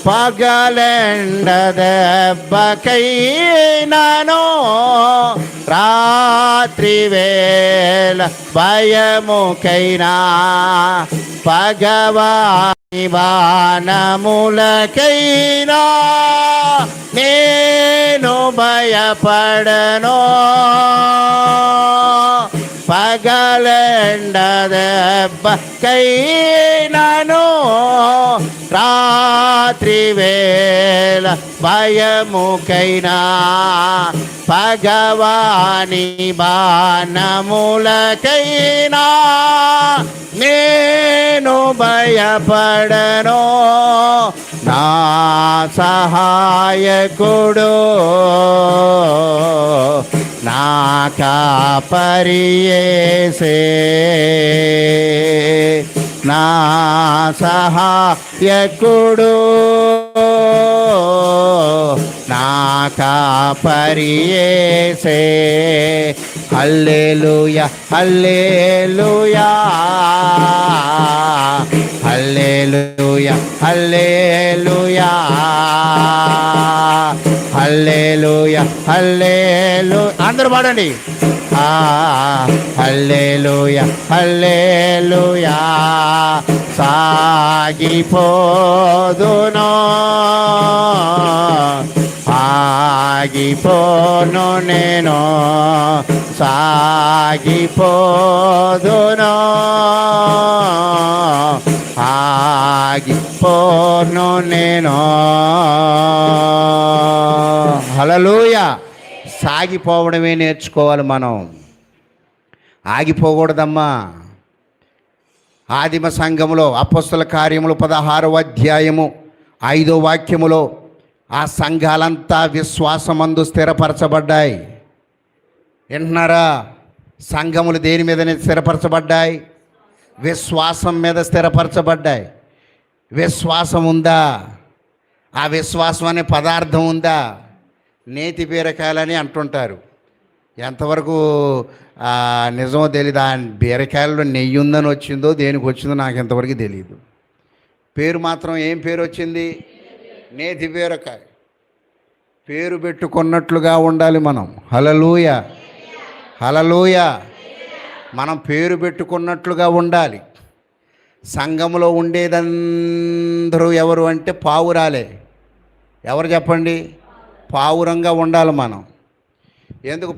పగలెండ దెబ్బకైనాను, రాత్రి వేళ భయముకైనా, పగవాని బాణములకైనా నేను భయపడను. పగలెండ దెబ్బకైనాను, రాత్రి వేళ భయముకైనా, పగవాని బాణములకైనా నేను భయపడను. నా సహాయకుడు నా కాపరి యేసే, నా సహాయకుడు నా కాపరి యేసే. హల్లెలూయా, హల్లెలూయా, హల్లెలూయా, హల్లెలూయా, హల్లెలూయా హల్లెలూయా. అందరూ పాడండి. హల్లెలూయా హల్లెలూయా. సాగిపోదును ఆగిపోను నేను, సాగిపోదును ఆగిపోను నేను. హల్లెలూయా. సాగిపోవడమే నేర్చుకోవాలి మనం, ఆగిపోకూడదమ్మా. ఆదిమ సంఘములో అపొస్తల కార్యములు 16వ అధ్యాయము 5వ వాక్యములో ఆ సంఘాలంతా విశ్వాసమందు స్థిరపరచబడ్డాయి. వింటున్నారా? సంఘములు దేని మీద స్థిరపరచబడ్డాయి? విశ్వాసం మీద స్థిరపరచబడ్డాయి. విశ్వాసం ఉందా? ఆ విశ్వాసం అనే పదార్థం ఉందా? నేతి బీరకాయలని అంటుంటారు. ఎంతవరకు నిజమో తెలియదు. ఆ బీరకాయలలో నెయ్యి ఉందని వచ్చిందో దేనికి వచ్చిందో నాకు ఎంతవరకు తెలియదు. పేరు మాత్రం ఏం పేరు వచ్చింది? నేతి బీరకాయ. పేరు పెట్టుకున్నట్లుగా ఉండాలి మనం. హల్లెలూయా హల్లెలూయా. మనం పేరు పెట్టుకున్నట్లుగా ఉండాలి. సంఘములో ఉండేదందరూ ఎవరు అంటే పావురాలే. ఎవరు చెప్పండి? పావురంగా ఉండాలి మనం. ఎందుకు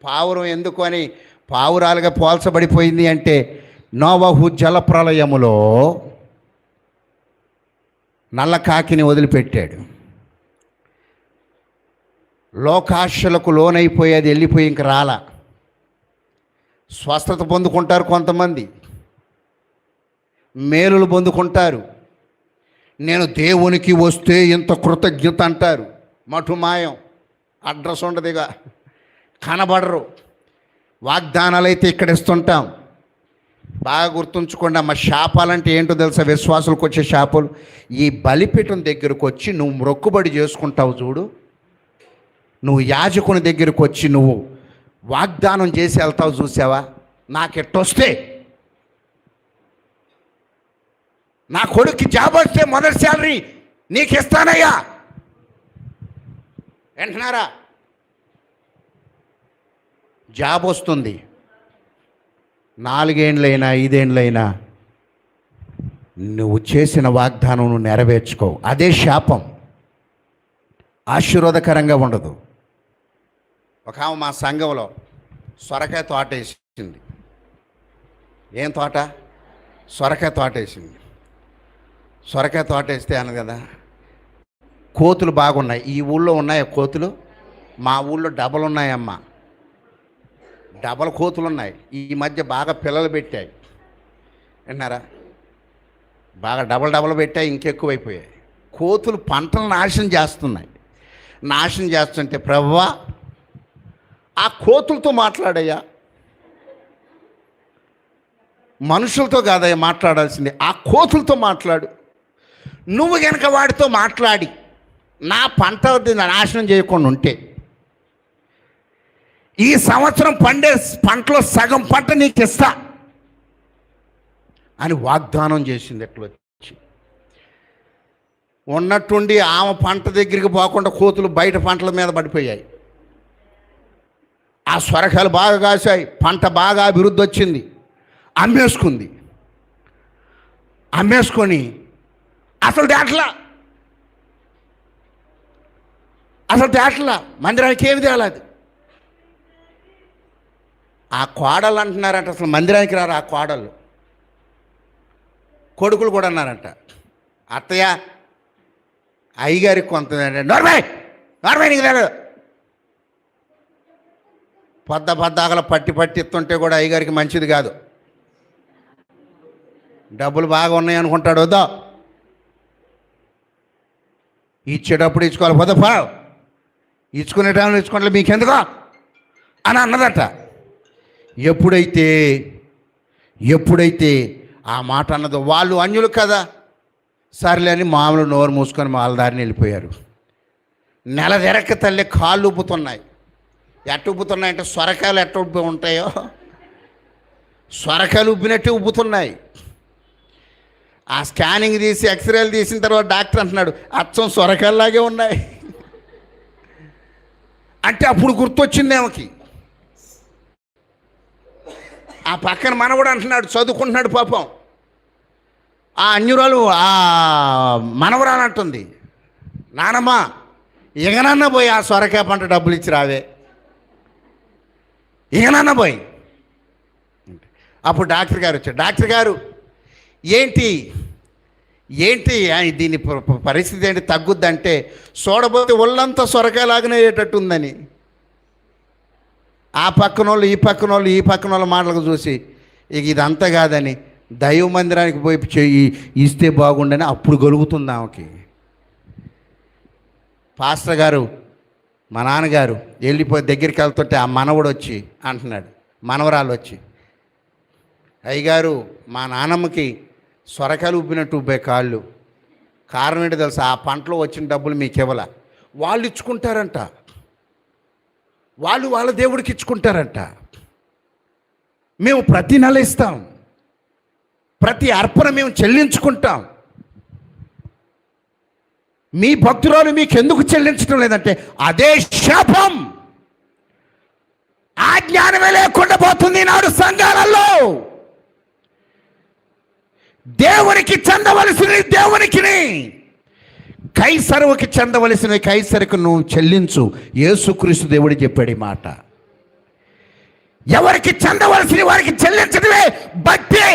పావురం ఎందుకు అని పావురాలుగా పోల్చబడిపోయింది అంటే, నోవహు జలప్రలయములో నల్ల కాకిని వదిలిపెట్టాడు. లోకాశలకు లోనైపోయేది వెళ్ళిపోయి ఇంక రాల. స్వస్థత పొందుకుంటారు కొంతమంది, మేలులు పొందుకుంటారు. నేను దేవునికి వస్తే ఇంత కృతజ్ఞత అంటారు. మఠుమాయం, అడ్రస్ ఉండదుగా, కనబడరు. వాగ్దానాలు అయితే ఇక్కడ ఇస్తుంటాం. బాగా గుర్తుంచుకోండి అమ్మ. శాపాలంటే ఏంటో తెలుసా? విశ్వాసులకు వచ్చే శాపాలు. ఈ బలిపీఠం దగ్గరకు వచ్చి నువ్వు మొక్కుబడి చేసుకుంటావు చూడు, నువ్వు యాజకుని దగ్గరకు వచ్చి నువ్వు వాగ్దానం చేసి వెళ్తావు చూసావా, నాకెట్టొస్తే, నా కొడుక్కి జాబ్ వస్తే మొదటి శాలరీ నీకు ఇస్తానయ్యా వింటున్నారా? జాబ్ వస్తుంది, 4 ఏండ్లైనా 5 ఏండ్లైనా నువ్వు చేసిన వాగ్దానం నువ్వు నెరవేర్చుకో. అదే శాపం, ఆశీర్వాదకరంగా ఉండదు. ఒక ఆమె మా సంఘంలో సొరకాయ తోట వేసింది. ఏం తోట? సొరకాయ తోట వేసింది. సొరకాయ తోట వేస్తే అను కదా, కోతులు బాగున్నాయి. ఈ ఊళ్ళో ఉన్నాయి కోతులు, మా ఊళ్ళో డబల్ ఉన్నాయమ్మా, డబల్ కోతులు ఉన్నాయి. ఈ మధ్య బాగా పిల్లలు పెట్టాయి. విన్నారా? బాగా డబల్ పెట్టాయి, ఇంకెక్కువైపోయాయి. కోతులు పంటలు నాశనం చేస్తున్నాయి. నాశనం చేస్తుంటే, ప్రభువా ఆ కోతులతో మాట్లాడయ్యా, మనుషులతో కాదయ్యా మాట్లాడాల్సింది, ఆ కోతులతో మాట్లాడు. నువ్వు కనుక వాడితో మాట్లాడి నా పంట నాశనం చేయకుండా ఉంటే ఈ సంవత్సరం పండే పంటలో సగం పంట నీకు ఇస్తా అని వాగ్దానం చేసింది. ఎట్లా వచ్చి ఉన్నట్టుండి ఆమె పంట దగ్గరికి పోకుండా కోతులు బయట పంటల మీద పడిపోయాయి. ఆ సొరకాయలు బాగా కాశాయి, పంట బాగా అభివృద్ధి వచ్చింది. అమ్మేసుకొని అసలు తేట్లా మందిరానికి ఏమి తేలాది. ఆ కోడలు అంటున్నారంట, అసలు మందిరానికి రారు ఆ కోడళ్ళు. కొడుకులు కూడా అన్నారంట, అత్తయ్య అయ్యగారికి కొంత నోర్మై నీకు తెలియదు. పొద్దాగల పట్టి ఇస్తుంటే కూడా అయ్యగారికి మంచిది కాదు. డబ్బులు బాగా ఉన్నాయి అనుకుంటాడు. వద్దా, ఇచ్చేటప్పుడు ఇచ్చుకోవాలి, పొద్దుపా ఇచ్చుకునే టైంలో ఇచ్చుకోవాలి, మీకెందుకో అని అన్నదట. ఎప్పుడైతే ఆ మాట అన్నదో, వాళ్ళు అన్యులు కదా, సర్లే అని మామూలు నోరు మూసుకొని వాళ్ళ దారిని వెళ్ళిపోయారు. నెల తెరక్క తల్లి కాళ్ళు ఉబ్బుతున్నాయి. ఎట్ట ఉబ్బుతున్నాయంటే సొరకాయలు ఎట్ట ఉబ్బి ఉంటాయో, సొరకాయలు ఉబ్బినట్టే ఉబ్బుతున్నాయి. ఆ స్కానింగ్ తీసి ఎక్స్రేలు తీసిన తర్వాత డాక్టర్ అంటున్నాడు, అచ్చం సొరకాయలాగే ఉన్నాయి. అంటే అప్పుడు గుర్తొచ్చింది ఆమెకి. ఆ పక్కన మనవడు అంటున్నాడు, చదువుకుంటున్నాడు పాపం. ఆ అన్యురాలు ఆ మనవరాలు అంటుంది, నానమ్మ ఇకనన్నా పోయి ఆ సొరకాయ పంట డబ్బులు ఇచ్చి రావే, ఇకనన్నా పోయి. అప్పుడు డాక్టర్ గారు వచ్చారు. డాక్టర్ గారు ఏంటి ఏంటి దీని పరిస్థితి ఏంటి, తగ్గుద్దంటే చూడబోతే ఒళ్ళంతా సొరకాయలాగానే అయ్యేటట్టు ఉందని. ఆ పక్కన వాళ్ళు ఈ పక్కన వాళ్ళు ఈ పక్కన వాళ్ళ మాటలకు చూసి ఇక ఇదంతా కాదని దైవ మందిరానికి పోయి చెయ్యి ఇస్తే బాగుండని అప్పుడు గలుగుతుంది ఆమెకి. పాస్టర్ గారు మా నాన్నగారు వెళ్ళిపోయి దగ్గరికి వెళ్తుంటే ఆ మనవడు వచ్చి అంటున్నాడు, మనవరాలు వచ్చి, అయ్యగారు మా నాన్నమ్మకి సొరకాయలు ఉబ్బినట్టు ఉబ్బే కాళ్ళు, కారణం ఏంటో తెలుసా, ఆ పంటలో వచ్చిన డబ్బులు మీకు ఇవ్వాల, వాళ్ళు ఇచ్చుకుంటారంట, వాళ్ళు వాళ్ళ దేవుడికి ఇచ్చుకుంటారంట, మేము ప్రతి నెల ఇస్తాం, ప్రతి అర్పణ మేము చెల్లించుకుంటాం, మీ భక్తురాలు మీకు ఎందుకు చెల్లించడం లేదంటే అదే శాపం, ఆ జ్ఞానమే లేకుండా పోతుంది నాడు సంఘాలలో. దేవునికి చెందవలసినవి దేవునికి, కైసరువుకి చెందవలసినవి కైసరుకు నువ్వు చెల్లించు. యేసుక్రీస్తు దేవుడు చెప్పాడు ఈ మాట. ఎవరికి చెందవలసిన వారికి చెల్లించడమే భక్తి.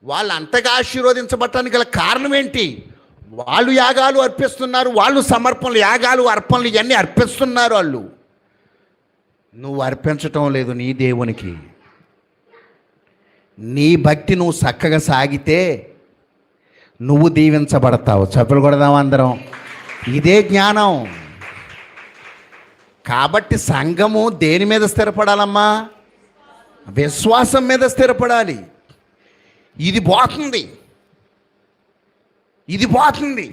వాళ్ళు అంతగా ఆశీర్వదించబడటానికి గల కారణం ఏంటి? వాళ్ళు యాగాలు అర్పిస్తున్నారు, వాళ్ళు సమర్పణలు యాగాలు అర్పణలు ఇవన్నీ అర్పిస్తున్నారు. వాళ్ళు నువ్వు అర్పించటం లేదు నీ దేవునికి. నీ భక్తి నువ్వు చక్కగా సాగితే నువ్వు దీవించబడతావు. చప్పులు కొడదాం అందరం. ఇదే జ్ఞానం. కాబట్టి సంఘము దేని మీద స్థిరపడాలమ్మా? విశ్వాసం మీద స్థిరపడాలి. ఇది పోతుంది, ఇది పోతుంది.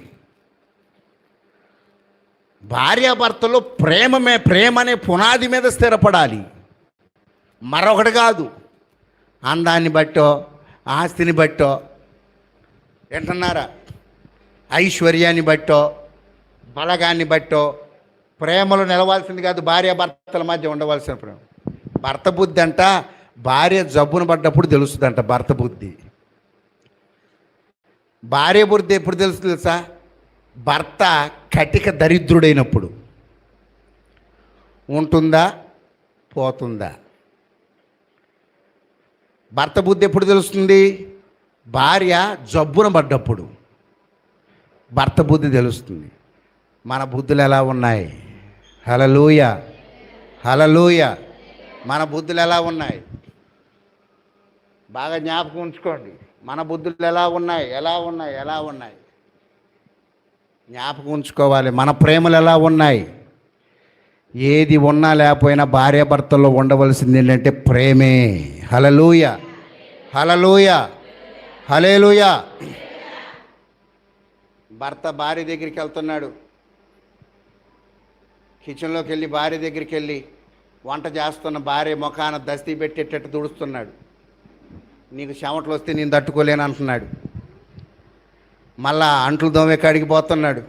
భార్యాభర్తలు ప్రేమ అనే పునాది మీద స్థిరపడాలి, మరొకటి కాదు. అందాన్ని బట్టో ఆస్తిని బట్టో ఏంటన్నారా, ఐశ్వర్యాన్ని బట్టో బలగాన్ని బట్టో ప్రేమలో నిలవాల్సింది కాదు. భార్యాభర్తల మధ్య ఉండవలసిన ప్రేమ. భర్త బుద్ధి అంట భార్య జబ్బును పడ్డప్పుడు తెలుస్తుందంట. భర్త బుద్ధి, భార్య బుద్ధి ఎప్పుడు తెలుస్తుంది తెలుసా? భర్త కటిక దరిద్రుడైనప్పుడు. ఉంటుందా పోతుందా. భర్త బుద్ధి ఎప్పుడు తెలుస్తుంది? భార్య జబ్బున పడ్డప్పుడు భర్త బుద్ధి తెలుస్తుంది. మన బుద్ధులు ఎలా ఉన్నాయి? హల్లెలూయ, హల్లెలూయ. మన బుద్ధులు ఎలా ఉన్నాయి? బాగా జ్ఞాపకం ఉంచుకోండి. మన బుద్ధులు ఎలా ఉన్నాయి? ఎలా ఉన్నాయి? ఎలా ఉన్నాయి? జ్ఞాపకం ఉంచుకోవాలి. మన ప్రేమలు ఎలా ఉన్నాయి? ఏది ఉన్నా లేకపోయినా భార్యాభర్తల్లో ఉండవలసింది ఏంటంటే ప్రేమే. హల్లెలూయ, హల్లెలూయ, హల్లెలూయ. భర్త భార్య దగ్గరికి వెళ్తున్నాడు. కిచెన్లోకి వెళ్ళి భార్య దగ్గరికి వెళ్ళి వంట చేస్తున్న భార్య ముఖాన దస్తీ పెట్టేటట్టు తుడుస్తున్నాడు. నీకు చెమటలు వస్తే నేను తట్టుకోలేను అంటున్నాడు. మళ్ళా అంట్లు దోమే కాడికి పోతున్నాడు.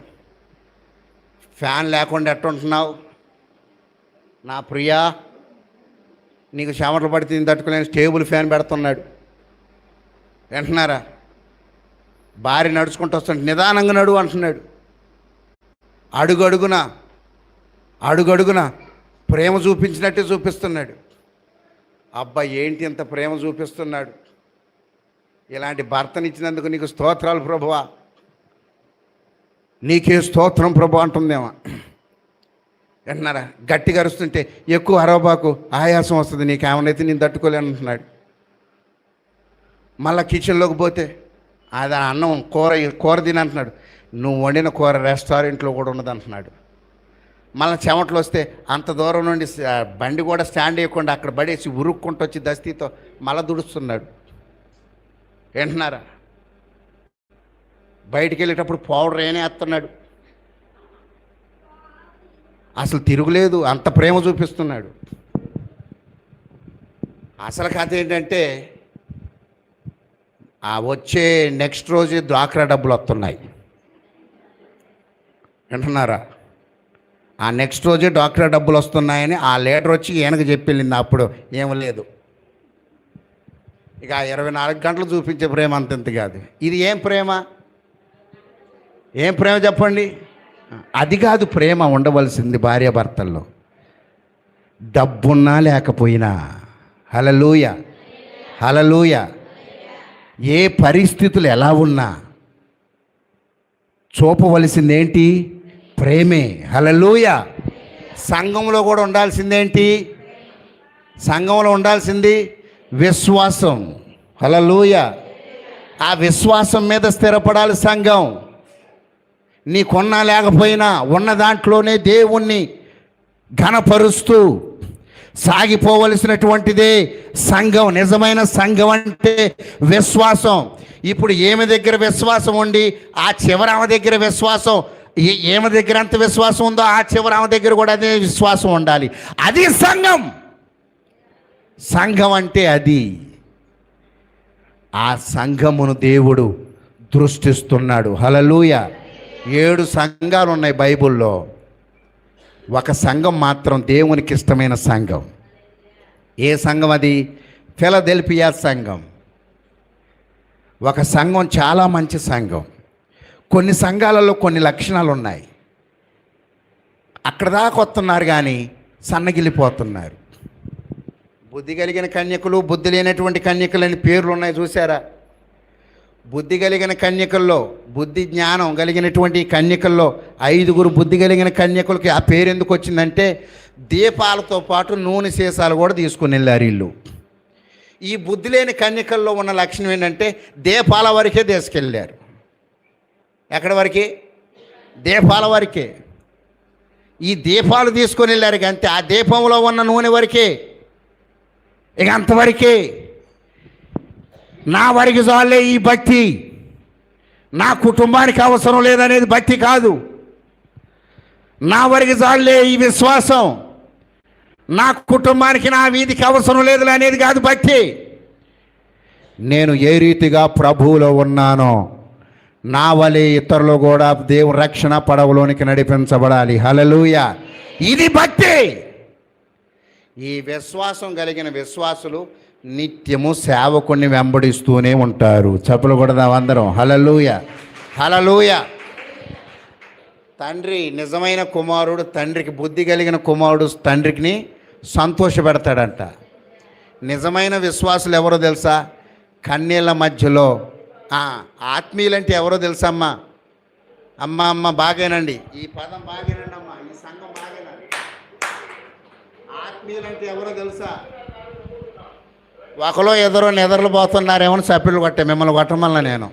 ఫ్యాన్ లేకుండా ఎట్టుంటున్నావు నా ప్రియా, నీకు చెమటలు పడితే నేను తట్టుకోలేను, టేబుల్ ఫ్యాన్ పెడుతున్నాడు. వింటున్నారా? భార్య నడుచుకుంటూ వస్తుంటే నిదానంగా నడువు అంటున్నాడు. అడుగడుగున ప్రేమ చూపించినట్టే చూపిస్తున్నాడు. అబ్బా ఏంటి ఇంత ప్రేమ చూపిస్తున్నాడు, ఇలాంటి భర్తనిచ్చినందుకు నీకు స్తోత్రాలు ప్రభువా, నీకే స్తోత్రం ప్రభు అంటుందేమో. వింటున్నారా? గట్టిగా అరుస్తుంటే ఎక్కువ అరవబాకు, ఆయాసం వస్తుంది, నీకేమనైతే నేను తట్టుకోలేను అంటున్నాడు. మళ్ళీ కిచెన్లోకి పోతే అది అన్నం కూర తిని అంటున్నాడు. నువ్వు వండిన కూర రెస్టారెంట్లో కూడా ఉన్నది అంటున్నాడు. మళ్ళీ చెమటలు వస్తే అంత దూరం నుండి బండి కూడా స్టాండ్ వేయకుండా అక్కడ పడేసి ఉరుక్కుంటూ వచ్చి దస్తీతో మళ్ళీ దుడుస్తున్నాడు. వింటున్నారా? బయటికి వెళ్ళేటప్పుడు పౌడర్ వేస్తున్నాడు. అసలు తిరుగులేదు, అంత ప్రేమ చూపిస్తున్నాడు. అసలు కథ ఏంటంటే ఆ వచ్చే నెక్స్ట్ రోజు డ్వాక్రా డబ్బులు వస్తున్నాయి. వింటున్నారా? ఆ నెక్స్ట్ రోజే డాక్టర్ డబ్బులు వస్తున్నాయని ఆ లీటర్ వచ్చి ఈయనకు చెప్పి అప్పుడు ఏం లేదు. ఇక 24 గంటలు చూపించే ప్రేమ అంతంత కాదు. ఇది ఏం ప్రేమ? ఏం ప్రేమ చెప్పండి? అది కాదు ప్రేమ ఉండవలసింది భార్యాభర్తల్లో. డబ్బున్నా లేకపోయినా, హల్లెలూయ హల్లెలూయ, ఏ పరిస్థితులు ఎలా ఉన్నా చూపవలసిందేంటి? ప్రేమే. హల్లెలూయ. సంఘంలో కూడా ఉండాల్సిందేంటి? సంఘంలో ఉండాల్సింది విశ్వాసం. హల్లెలూయ. ఆ విశ్వాసం మీద స్థిరపడాలి సంఘం. నీకున్నా లేకపోయినా ఉన్న దాంట్లోనే దేవుణ్ణి ఘనపరుస్తూ సాగిపోవలసినటువంటిదే సంఘం. నిజమైన సంఘం అంటే విశ్వాసం. ఇప్పుడు ఏమి దగ్గర విశ్వాసం ఉండి ఆ చివరి ఆమె దగ్గర విశ్వాసం, ఏమి దగ్గర అంత విశ్వాసం ఉందో ఆ చివరి ఆమె దగ్గర కూడా అదే విశ్వాసం ఉండాలి. అది సంఘం. సంఘం అంటే అది. ఆ సంఘమును దేవుడు దృష్టిస్తున్నాడు. హల్లెలూయ. 7 సంఘాలు ఉన్నాయి బైబిల్లో. ఒక సంఘం మాత్రం దేవునికి ఇష్టమైన సంఘం. ఏ సంఘం అది? ఫిలదెల్ఫియా సంఘం. ఒక సంఘం చాలా మంచి సంఘం. కొన్ని సంఘాలలో కొన్ని లక్షణాలు ఉన్నాయి. అక్కడ దాకా వస్తున్నారు కానీ సన్నగిల్లిపోతున్నారు. బుద్ధి కలిగిన కన్యకులు, బుద్ధి లేనటువంటి కన్యకులు అని పేర్లు ఉన్నాయి చూసారా? బుద్ధి కలిగిన కన్యకల్లో, బుద్ధి జ్ఞానం కలిగినటువంటి కన్యకల్లో 5 బుద్ధి కలిగిన కన్యకులకి ఆ పేరు ఎందుకు వచ్చిందంటే దీపాలతో పాటు నూనె సీసాలు కూడా తీసుకుని వెళ్ళారు వీళ్ళు. ఈ బుద్ధి లేని కన్యకల్లో ఉన్న లక్షణం ఏంటంటే దీపాల వరకే తీసుకెళ్ళారు. ఎక్కడి వరకే? దీపాల వరకే. ఈ దీపాలు తీసుకొని వెళ్ళారు అంతే. ఆ దీపంలో ఉన్న నూనె వరకే, ఇక అంతవరకే. నా వరకు చాలే ఈ భక్తి, నా కుటుంబానికి అవసరం లేదనేది భక్తి కాదు. నా వరకు చాలే ఈ విశ్వాసం, నా కుటుంబానికి నా వీధికి అవసరం లేదు అనేది కాదు భక్తి. నేను ఏ రీతిగా ప్రభువులో ఉన్నానో నా వలె ఇతరులు కూడా దేవుని రక్షణ పడవలోనికి నడిపించబడాలి. హల్లెలూయ. ఇది భక్తి. ఈ విశ్వాసం కలిగిన విశ్వాసులు నిత్యము సేవకుణ్ణి వెంబడిస్తూనే ఉంటారు. చెప్పులు కొడదాం అందరం. హల్లెలూయ హల్లెలూయ. తండ్రి, నిజమైన కుమారుడు తండ్రికి, బుద్ధి కలిగిన కుమారుడు తండ్రికిని సంతోషపెడతాడంట. నిజమైన విశ్వాసులు ఎవరో తెలుసా? కన్నీళ్ళ మధ్యలో ఆత్మీయులంటే ఎవరో తెలుసమ్మా? అమ్మ బాగేనండి, ఈ పదం బాగేనండి అమ్మ, ఈ సంఘం బాగేనండి. ఆత్మీయులంటే ఎవరో తెలుసా? ఒకలో ఎదరో నిద్రలు పోతున్నారేమో సభ్యులు కొట్టే మిమ్మల్ని కొట్టమల్ల నేను.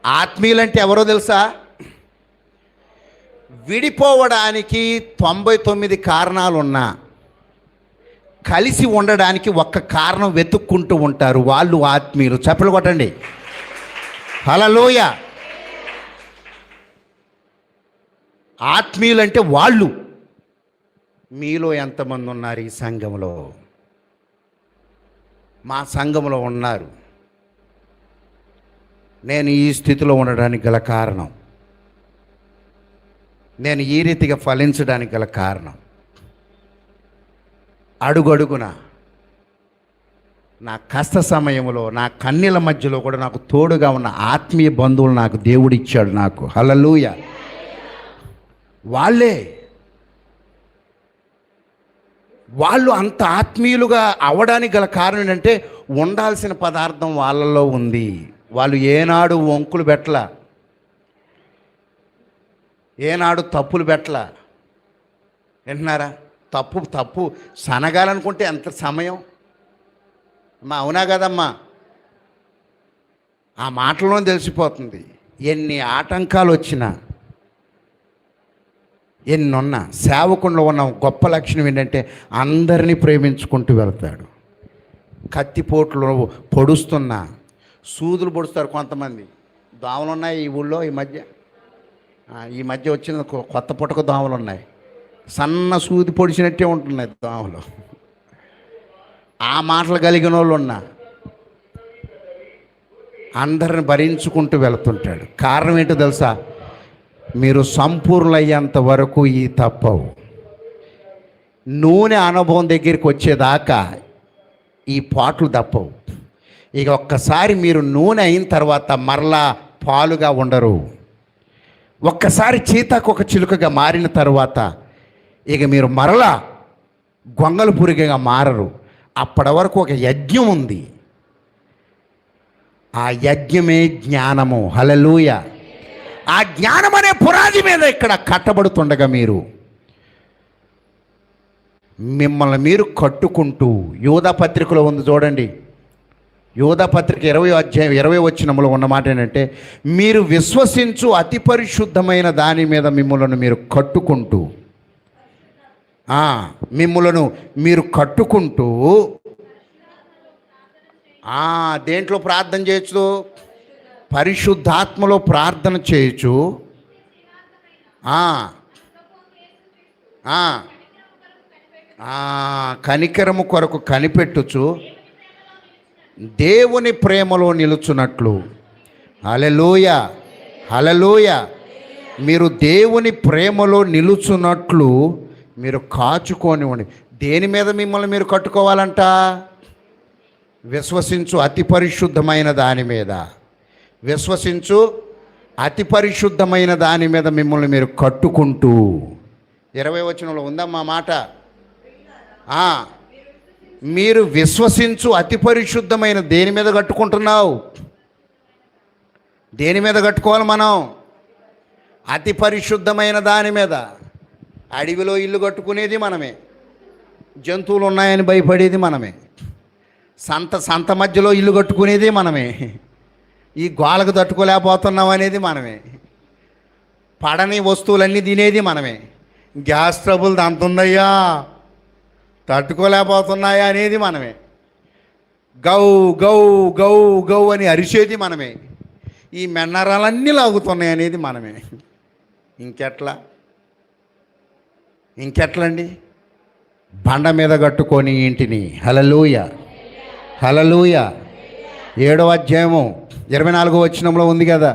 ఆత్మీయులంటే ఎవరో తెలుసా? విడిపోవడానికి 99 కారణాలున్నా కలిసి ఉండడానికి ఒక్క కారణం వెతుక్కుంటూ ఉంటారు. వాళ్ళు ఆత్మీయులు. చప్పలు కొట్టండి. హల్లెలూయ. ఆత్మీయులంటే వాళ్ళు. మీలో ఎంతమంది ఉన్నారు ఈ సంఘంలో? మా సంఘంలో ఉన్నారు. నేను ఈ స్థితిలో ఉండడానికి గల కారణం, నేను ఈ రీతిగా ఫలించడానికి గల కారణం, అడుగడుగున నా కష్ట సమయంలో, నా కన్నీళ్ళ మధ్యలో కూడా నాకు తోడుగా ఉన్న ఆత్మీయ బంధువులు నాకు దేవుడిచ్చాడు నాకు. హల్లెలూయ. వాళ్ళు అంత ఆత్మీయులుగా అవ్వడానికి గల కారణం ఏంటంటే ఉండాల్సిన పదార్థం వాళ్ళల్లో ఉంది. వాళ్ళు ఏనాడు వంకులు పెట్టల, ఏనాడు తప్పులు పెట్టల. వింటున్నారా? తప్పు సనగాలనుకుంటే ఎంత సమయం అమ్మా, అవునా కదమ్మా? ఆ మాటల్లో తెలిసిపోతుంది. ఎన్ని ఆటంకాలు వచ్చినా, ఎన్నున్నా, సేవకుల్లో ఉన్న గొప్ప లక్షణం ఏంటంటే అందరినీ ప్రేమించుకుంటూ వెళ్తాడు. కత్తిపోట్లు పొడుస్తున్నా, సూదులు పొడుస్తారు కొంతమంది. దోమలు ఉన్నాయి ఈ ఊళ్ళో ఈ మధ్య వచ్చిన కొత్త పుట్టక దోమలు ఉన్నాయి. సన్న సూది పొడిచినట్టే ఉంటున్నాయి దోమలు. ఆ మాటలు కలిగిన వాళ్ళు ఉన్నా అందరిని భరించుకుంటూ వెళుతుంటాడు. కారణం ఏంటో తెలుసా? మీరు సంపూర్ణయ్యేంత వరకు ఈ తప్పవు. నూనె అనుభవం దగ్గరికి వచ్చేదాకా ఈ పాటలు తప్పవు. ఇక ఒక్కసారి మీరు నూనె అయిన తర్వాత మరలా పాలుగా ఉండరు. ఒక్కసారి చీతాకొక చిలుకగా మారిన తర్వాత ఇక మీరు మరలా గొంగళ పురుగగా మారరు. అప్పటి వరకు ఒక యజ్ఞం ఉంది. ఆ యజ్ఞమే జ్ఞానము. హల్లెలూయ. ఆ జ్ఞానం అనే పునాది మీద ఇక్కడ కట్టబడుతుండగా మిమ్మల్ని మీరు కట్టుకుంటూ, యోధా పత్రికలో ఉంది చూడండి, యోధా పత్రిక 20వ అధ్యాయం 20వ వచనంలో ఉన్న మాట ఏంటంటే, మీరు విశ్వసించు అతి పరిశుద్ధమైన దాని మీద మిమ్మల్ని మీరు కట్టుకుంటూ, మిమ్మలను మీరు కట్టుకుంటూ దేంట్లో ప్రార్థన చేయొచ్చు? పరిశుద్ధాత్మలో ప్రార్థన చేయొచ్చు. కనికరము కొరకు కనిపెట్టుచు దేవుని ప్రేమలో నిలుచున్నట్లు. హల్లెలూయ, హల్లెలూయ. మీరు దేవుని ప్రేమలో నిలుచున్నట్లు మీరు కాచుకోనివ్వండి. దేని మీద మిమ్మల్ని మీరు కట్టుకోవాలంట? విశ్వసించు అతి పరిశుద్ధమైన దాని మీద. విశ్వసించు అతి పరిశుద్ధమైన దాని మీద మిమ్మల్ని మీరు కట్టుకుంటూ. 20వ వచనంలో ఉందమ్మా మాట. మీరు విశ్వసించు అతి పరిశుద్ధమైన దేని మీద కట్టుకుంటున్నావు? దేని మీద కట్టుకోవాలి మనం? అతి పరిశుద్ధమైన దాని మీద. అడవిలో ఇల్లు కట్టుకునేది మనమే, జంతువులు ఉన్నాయని భయపడేది మనమే, సంత మధ్యలో ఇల్లు కట్టుకునేది మనమే, ఈ గోలకు తట్టుకోలేకపోతున్నాం అనేది మనమే, పడని వస్తువులన్నీ తినేది మనమే, గ్యాస్ ట్రబుల్ అంతుందయ్యా తట్టుకోలేకపోతున్నాయా అనేది మనమే, గౌ గౌ గౌ గౌ అని అరిచేది మనమే, ఈ మెన్నరాలన్నీ లాగుతున్నాయి అనేది మనమే. ఇంకెట్లండి? బండ మీద కట్టుకొని ఇంటిని. హల్లెలూయ, హల్లెలూయ. 7వ అధ్యాయము 24వ వచనంలో ఉంది కదా,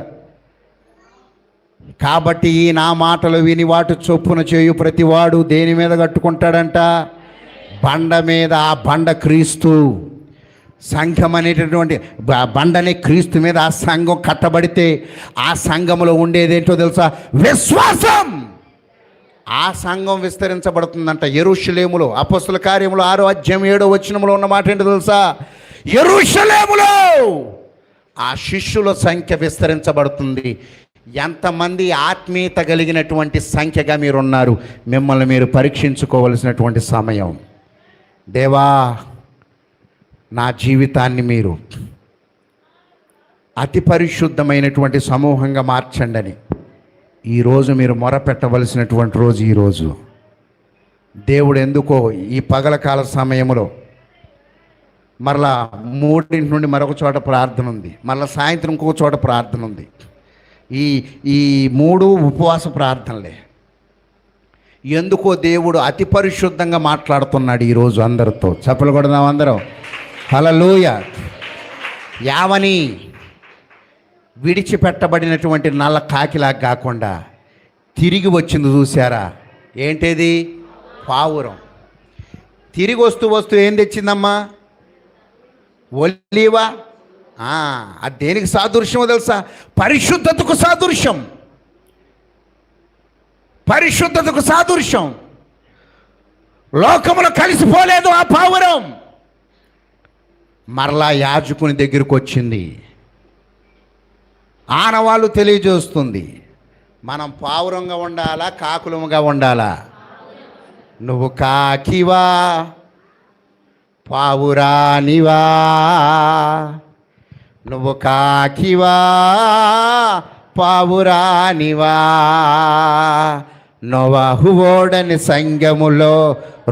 కాబట్టి ఈ నా మాటలు విని వాటి చొప్పున చేయు ప్రతివాడు దేని మీద కట్టుకుంటాడంట? బండ మీద. ఆ బండ క్రీస్తు. సంఘం అనేటటువంటి బండని క్రీస్తు మీద ఆ సంఘం కట్టబడితే ఆ సంఘంలో ఉండేదేంటో తెలుసా? విశ్వాసం. ఆ సంఘం విస్తరించబడుతుందంట యెరూషలేములో. అపొస్తలుల కార్యములు 6వ అధ్యాయం 7వ వచనంలో ఉన్న మాట ఏంటో తెలుసా? యెరూషలేములో ఆ శిష్యుల సంఖ్య విస్తరించబడుతుంది. ఎంతమంది ఆత్మీయత కలిగినటువంటి సంఖ్యగా మీరున్నారు? మిమ్మల్ని మీరు పరీక్షించుకోవలసినటువంటి సమయం. దేవా, నా జీవితాన్ని మీరు అతి పరిశుద్ధమైనటువంటి సమూహంగా మార్చండి అని ఈరోజు మీరు మొరపెట్టవలసినటువంటి రోజు. ఈరోజు దేవుడు ఎందుకో ఈ పగలకాల సమయంలో మరలా 3 నుండి మరొక చోట ప్రార్థన ఉంది, మరలా సాయంత్రం ఇంకొక చోట ప్రార్థన ఉంది. ఈ 3 ఉపవాస ప్రార్థనలే. ఎందుకో దేవుడు అతి పరిశుద్ధంగా మాట్లాడుతున్నాడు ఈరోజు అందరితో. చప్పలు కొడదాం అందరం. హల్లెలూయ. యావని విడిచిపెట్టబడినటువంటి నల్ల కాకిలా కాకుండా తిరిగి వచ్చింది చూసారా? ఏంటిది? పావురం. తిరిగి వస్తూ ఏం తెచ్చిందమ్మా? ఒలీవా. అది దేనికి సాదృశ్యమో తెలుసా? పరిశుద్ధతకు సాదృశ్యం. పరిశుద్ధతకు సాదృశ్యం. లోకములో కలిసిపోలేదు ఆ పావురం. మరలా యాజకుని దగ్గరకు వచ్చింది. ఆనవాళ్ళు తెలియజేస్తుంది. మనం పావురంగా ఉండాలా, కాకులముగా ఉండాలా? నువ్వు కాకివా, పావురానివా? నువ్వు కాకివా, పావురానివా? నోవాహు ఓడని సంగములో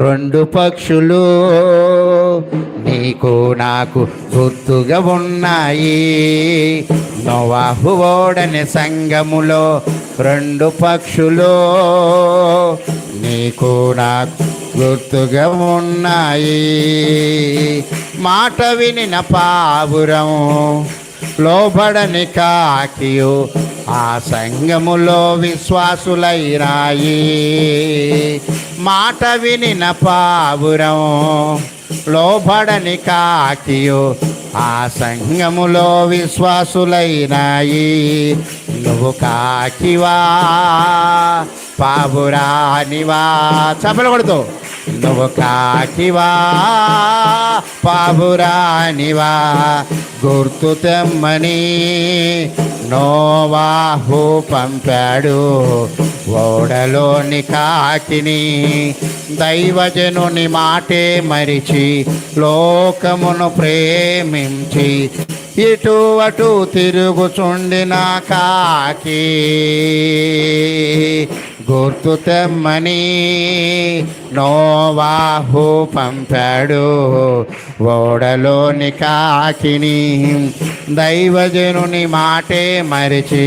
2 పక్షులు నీకు నాకు గుర్తుగా ఉన్నాయి. నోవాహు ఓడని సంగములో 2 పక్షులు నీకు నాకు గుర్తుగా ఉన్నాయి. మాట వినిన పావురం లోబడని కాకియు ఆ సంఘములో విశ్వాసులైనాయి. మాట వినిన పావురం లోబడని కాకియు ఆ సంఘములో విశ్వాసులైనాయి. నువ్వు కాకివా పావురానివా? చప్పలు కొడుతూ నువ్వు కాకివా పావురానివా? గుర్తు తెమ్మని నోవాహు పంపాడు ఓడలోని కాకిని. దైవజనుని మాటే మరిచి లోకమును ప్రేమించి ఇటు అటు తిరుగుచుండిన కాకి. గుర్తు తెమ్మని నోవాహు పంపాడు ఓడలోని కాకిని. దైవజనుని మాటే మరిచి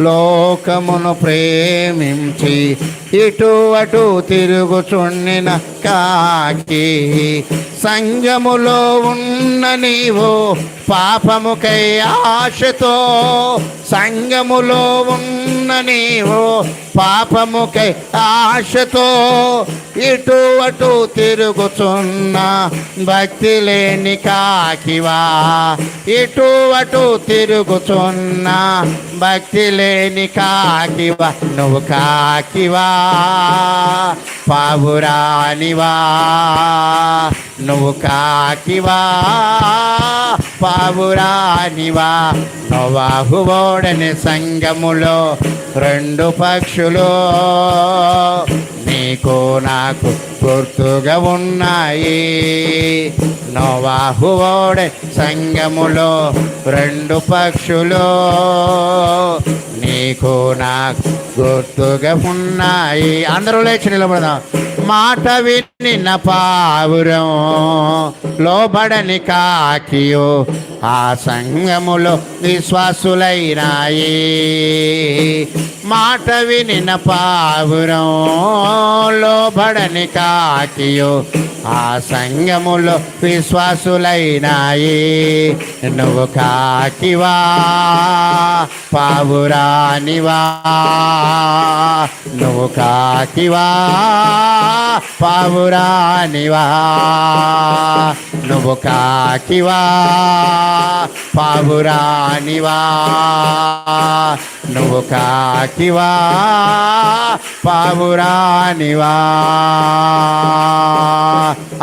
లోకమును ప్రేమించి ఇటు అటు తిరుగుచుండిన కాకి. సంఘములో ఉన్న నీవు పాపముకై ఆశతో, సంఘములో ఉన్న నీవు పాపముకై ఆశతో ఇటు అటు తిరుగుచున్న భక్తి లేని కాకివా? ఇటు అటు తిరుగుచున్న భక్తి లేని కాకివా? నువ్వు కాకివా పావురానివా? నువ్వు కాకివా పావురానివా? నోవాహు ఓడని సంఘములో రెండు పక్షులు నీకు నాకు గుర్తుగా ఉన్నాయి. నోవాహు ఓడని సంఘములో రెండు పక్షులు నీకు నాకు గుర్తుగా ఉన్నాయి. అందరూ లేచి నిలబడదాం. మాట వినిన పావురం లోబడని కాకియో ఆ సంఘములో విశ్వాసులైనాయి. మాట వినిన పావురం లోబడని కాకియో ఆ సంఘములో విశ్వాసులైనాయి. నువ్వు కాకివా పావురానివా? నువ్వు కాకివా పావురానివా? నువ్వు కాకివా పావురానివా? నువ్వు కాకివా పావురానివా?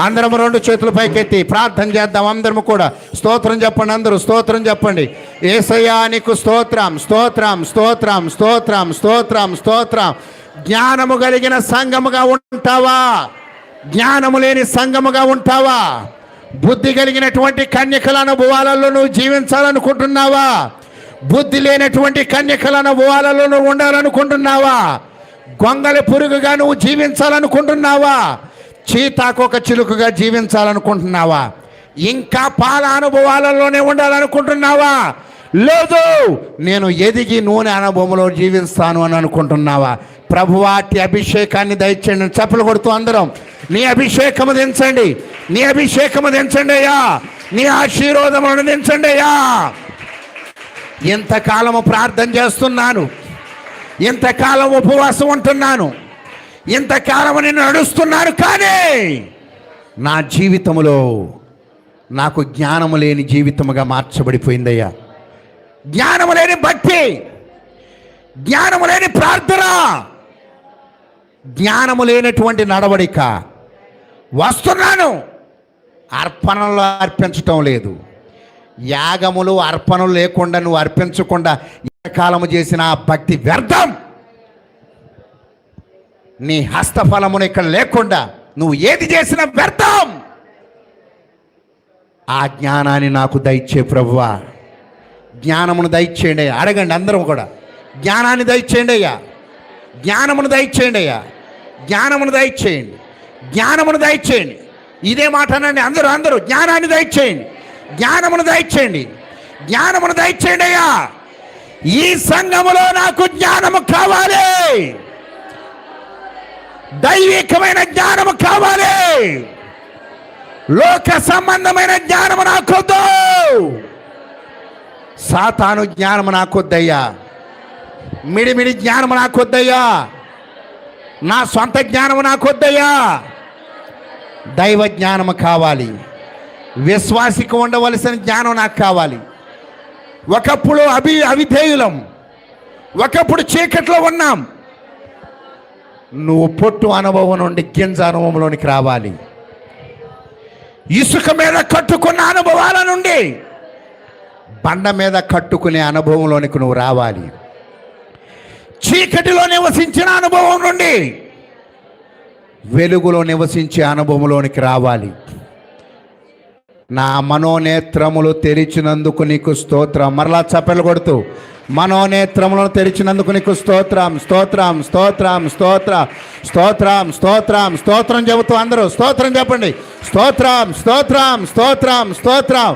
అందరం రెండు చేతులు పైకెత్తి ప్రార్థన చేద్దాం. అందరము కూడా స్తోత్రం చెప్పండి. అందరూ స్తోత్రం చెప్పండి. యేసయ్యా నీకు స్తోత్రం, స్తోత్రం, స్తోత్రం, స్తోత్రం, స్తోత్రం, స్తోత్రం. జ్ఞానము కలిగిన సంఘముగా ఉంటావా? జ్ఞానము లేని సంఘముగా ఉంటావా? బుద్ధి కలిగినటువంటి కన్యకల అనుభవాలలో నువ్వు జీవించాలనుకుంటున్నావా? బుద్ధి లేనటువంటి కన్యకల అనుభవాలలో నువ్వు ఉండాలనుకుంటున్నావా? గొంగలి పురుగుగా నువ్వు జీవించాలనుకుంటున్నావా? చీతాకొక చిలుకగా జీవించాలనుకుంటున్నావా? ఇంకా పాల అనుభవాలలోనే ఉండాలనుకుంటున్నావా? లేదు, నేను ఎదిగి నూనె అనుభవంలో జీవిస్తాను అని అనుకుంటున్నావా? ప్రభువాటి అభిషేకాన్ని దయచేయండి. చప్పలు కొడుతూ అందరం నీ అభిషేకము దించండి, నీ అభిషేకము దించండి అయ్యా, నీ ఆశీర్వాదములను దించండి అయ్యా. ఎంతకాలము ప్రార్థన చేస్తున్నాను, ఇంతకాలం ఉపవాసం ఉంటున్నాను, ఇంతకాలం నేను నడుస్తున్నాను, కానీ నా జీవితంలో నాకు జ్ఞానము లేని జీవితముగా మార్చబడిపోయిందయ్యా. జ్ఞానము లేని భక్తి, జ్ఞానము లేని ప్రార్థన, జ్ఞానము లేనటువంటి నడవడిక. వస్తున్నాను, అర్పణలు అర్పించటం లేదు. యాగములు అర్పణలు లేకుండా నువ్వు అర్పించకుండా కాలము చేసిన ఆ భక్తి వ్యర్థం. నీ హస్తఫలమును ఇక్కడ లేకుండా నువ్వు ఏది చేసినా వ్యర్థం. ఆ జ్ఞానాన్ని నాకు దయచే ప్రభువా, జ్ఞానమును దయచేయండి అయ్యా. అడగండి అందరం కూడా, జ్ఞానాన్ని దయచేయండి అయ్యా, జ్ఞానమును దయచేయండి అయ్యా, జ్ఞానమును దయచేయండి, జ్ఞానమును దయచేయండి. ఇదే మాట అనండి అందరూ, అందరూ జ్ఞానాన్ని దయచేయండి, జ్ఞానమును దయచేయండి, జ్ఞానమును దయచేయండి అయ్యా. ఈ సంఘములో నాకు జ్ఞానము కావాలి, దైవికమైన జ్ఞానము కావాలి, లోక సంబంధమైన జ్ఞానము నాకొద్దు. సాతాను జ్ఞానం నాకొద్దయ్యా, మిడిమిడి జ్ఞానం నాకొద్దయ్యా, నా సొంత జ్ఞానం నాకొద్దయ్యా, దైవ జ్ఞానం కావాలి. విశ్వాసికి ఉండవలసిన జ్ఞానం నాకు కావాలి. ఒకప్పుడు అవిధేయులం, ఒకప్పుడు చీకట్లో ఉన్నాం. నువ్వు పొట్టు అనుభవం నుండి గింజ అనుభవంలోనికి రావాలి. ఇసుక మీద కట్టుకున్న అనుభవాల నుండి బండ మీద కట్టుకునే అనుభవంలోనికి నువ్వు రావాలి. చీకటిలో నివసించిన అనుభవం నుండి వెలుగులో నివసించే అనుభవంలోనికి రావాలి. నా మనోనేత్రములు తెరిచినందుకు నీకు స్తోత్రం. మరలా చప్పలు కొడుతూ, మనోనేత్రములను తెరిచినందుకు నీకు స్తోత్రం, స్తోత్రం, స్తోత్రం, స్తోత్రం, స్తోత్రం, స్తోత్రం, స్తోత్రం చెబుతూ అందరూ స్తోత్రం చెప్పండి. స్తోత్రం, స్తోత్రం, స్తోత్రం, స్తోత్రం.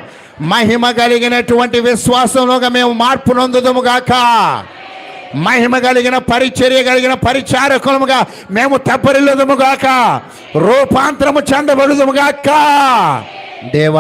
మహిమ కలిగినటువంటి విశ్వాసంలోగా మేము మార్పు నొందుదుము గాక. మహిమ కలిగిన పరిచర్య కలిగిన పరిచారకులముగా మేము తెప్పరిల్లుదుము గాక. రూపాంతరము చెందబడుదుము గాక. దేవా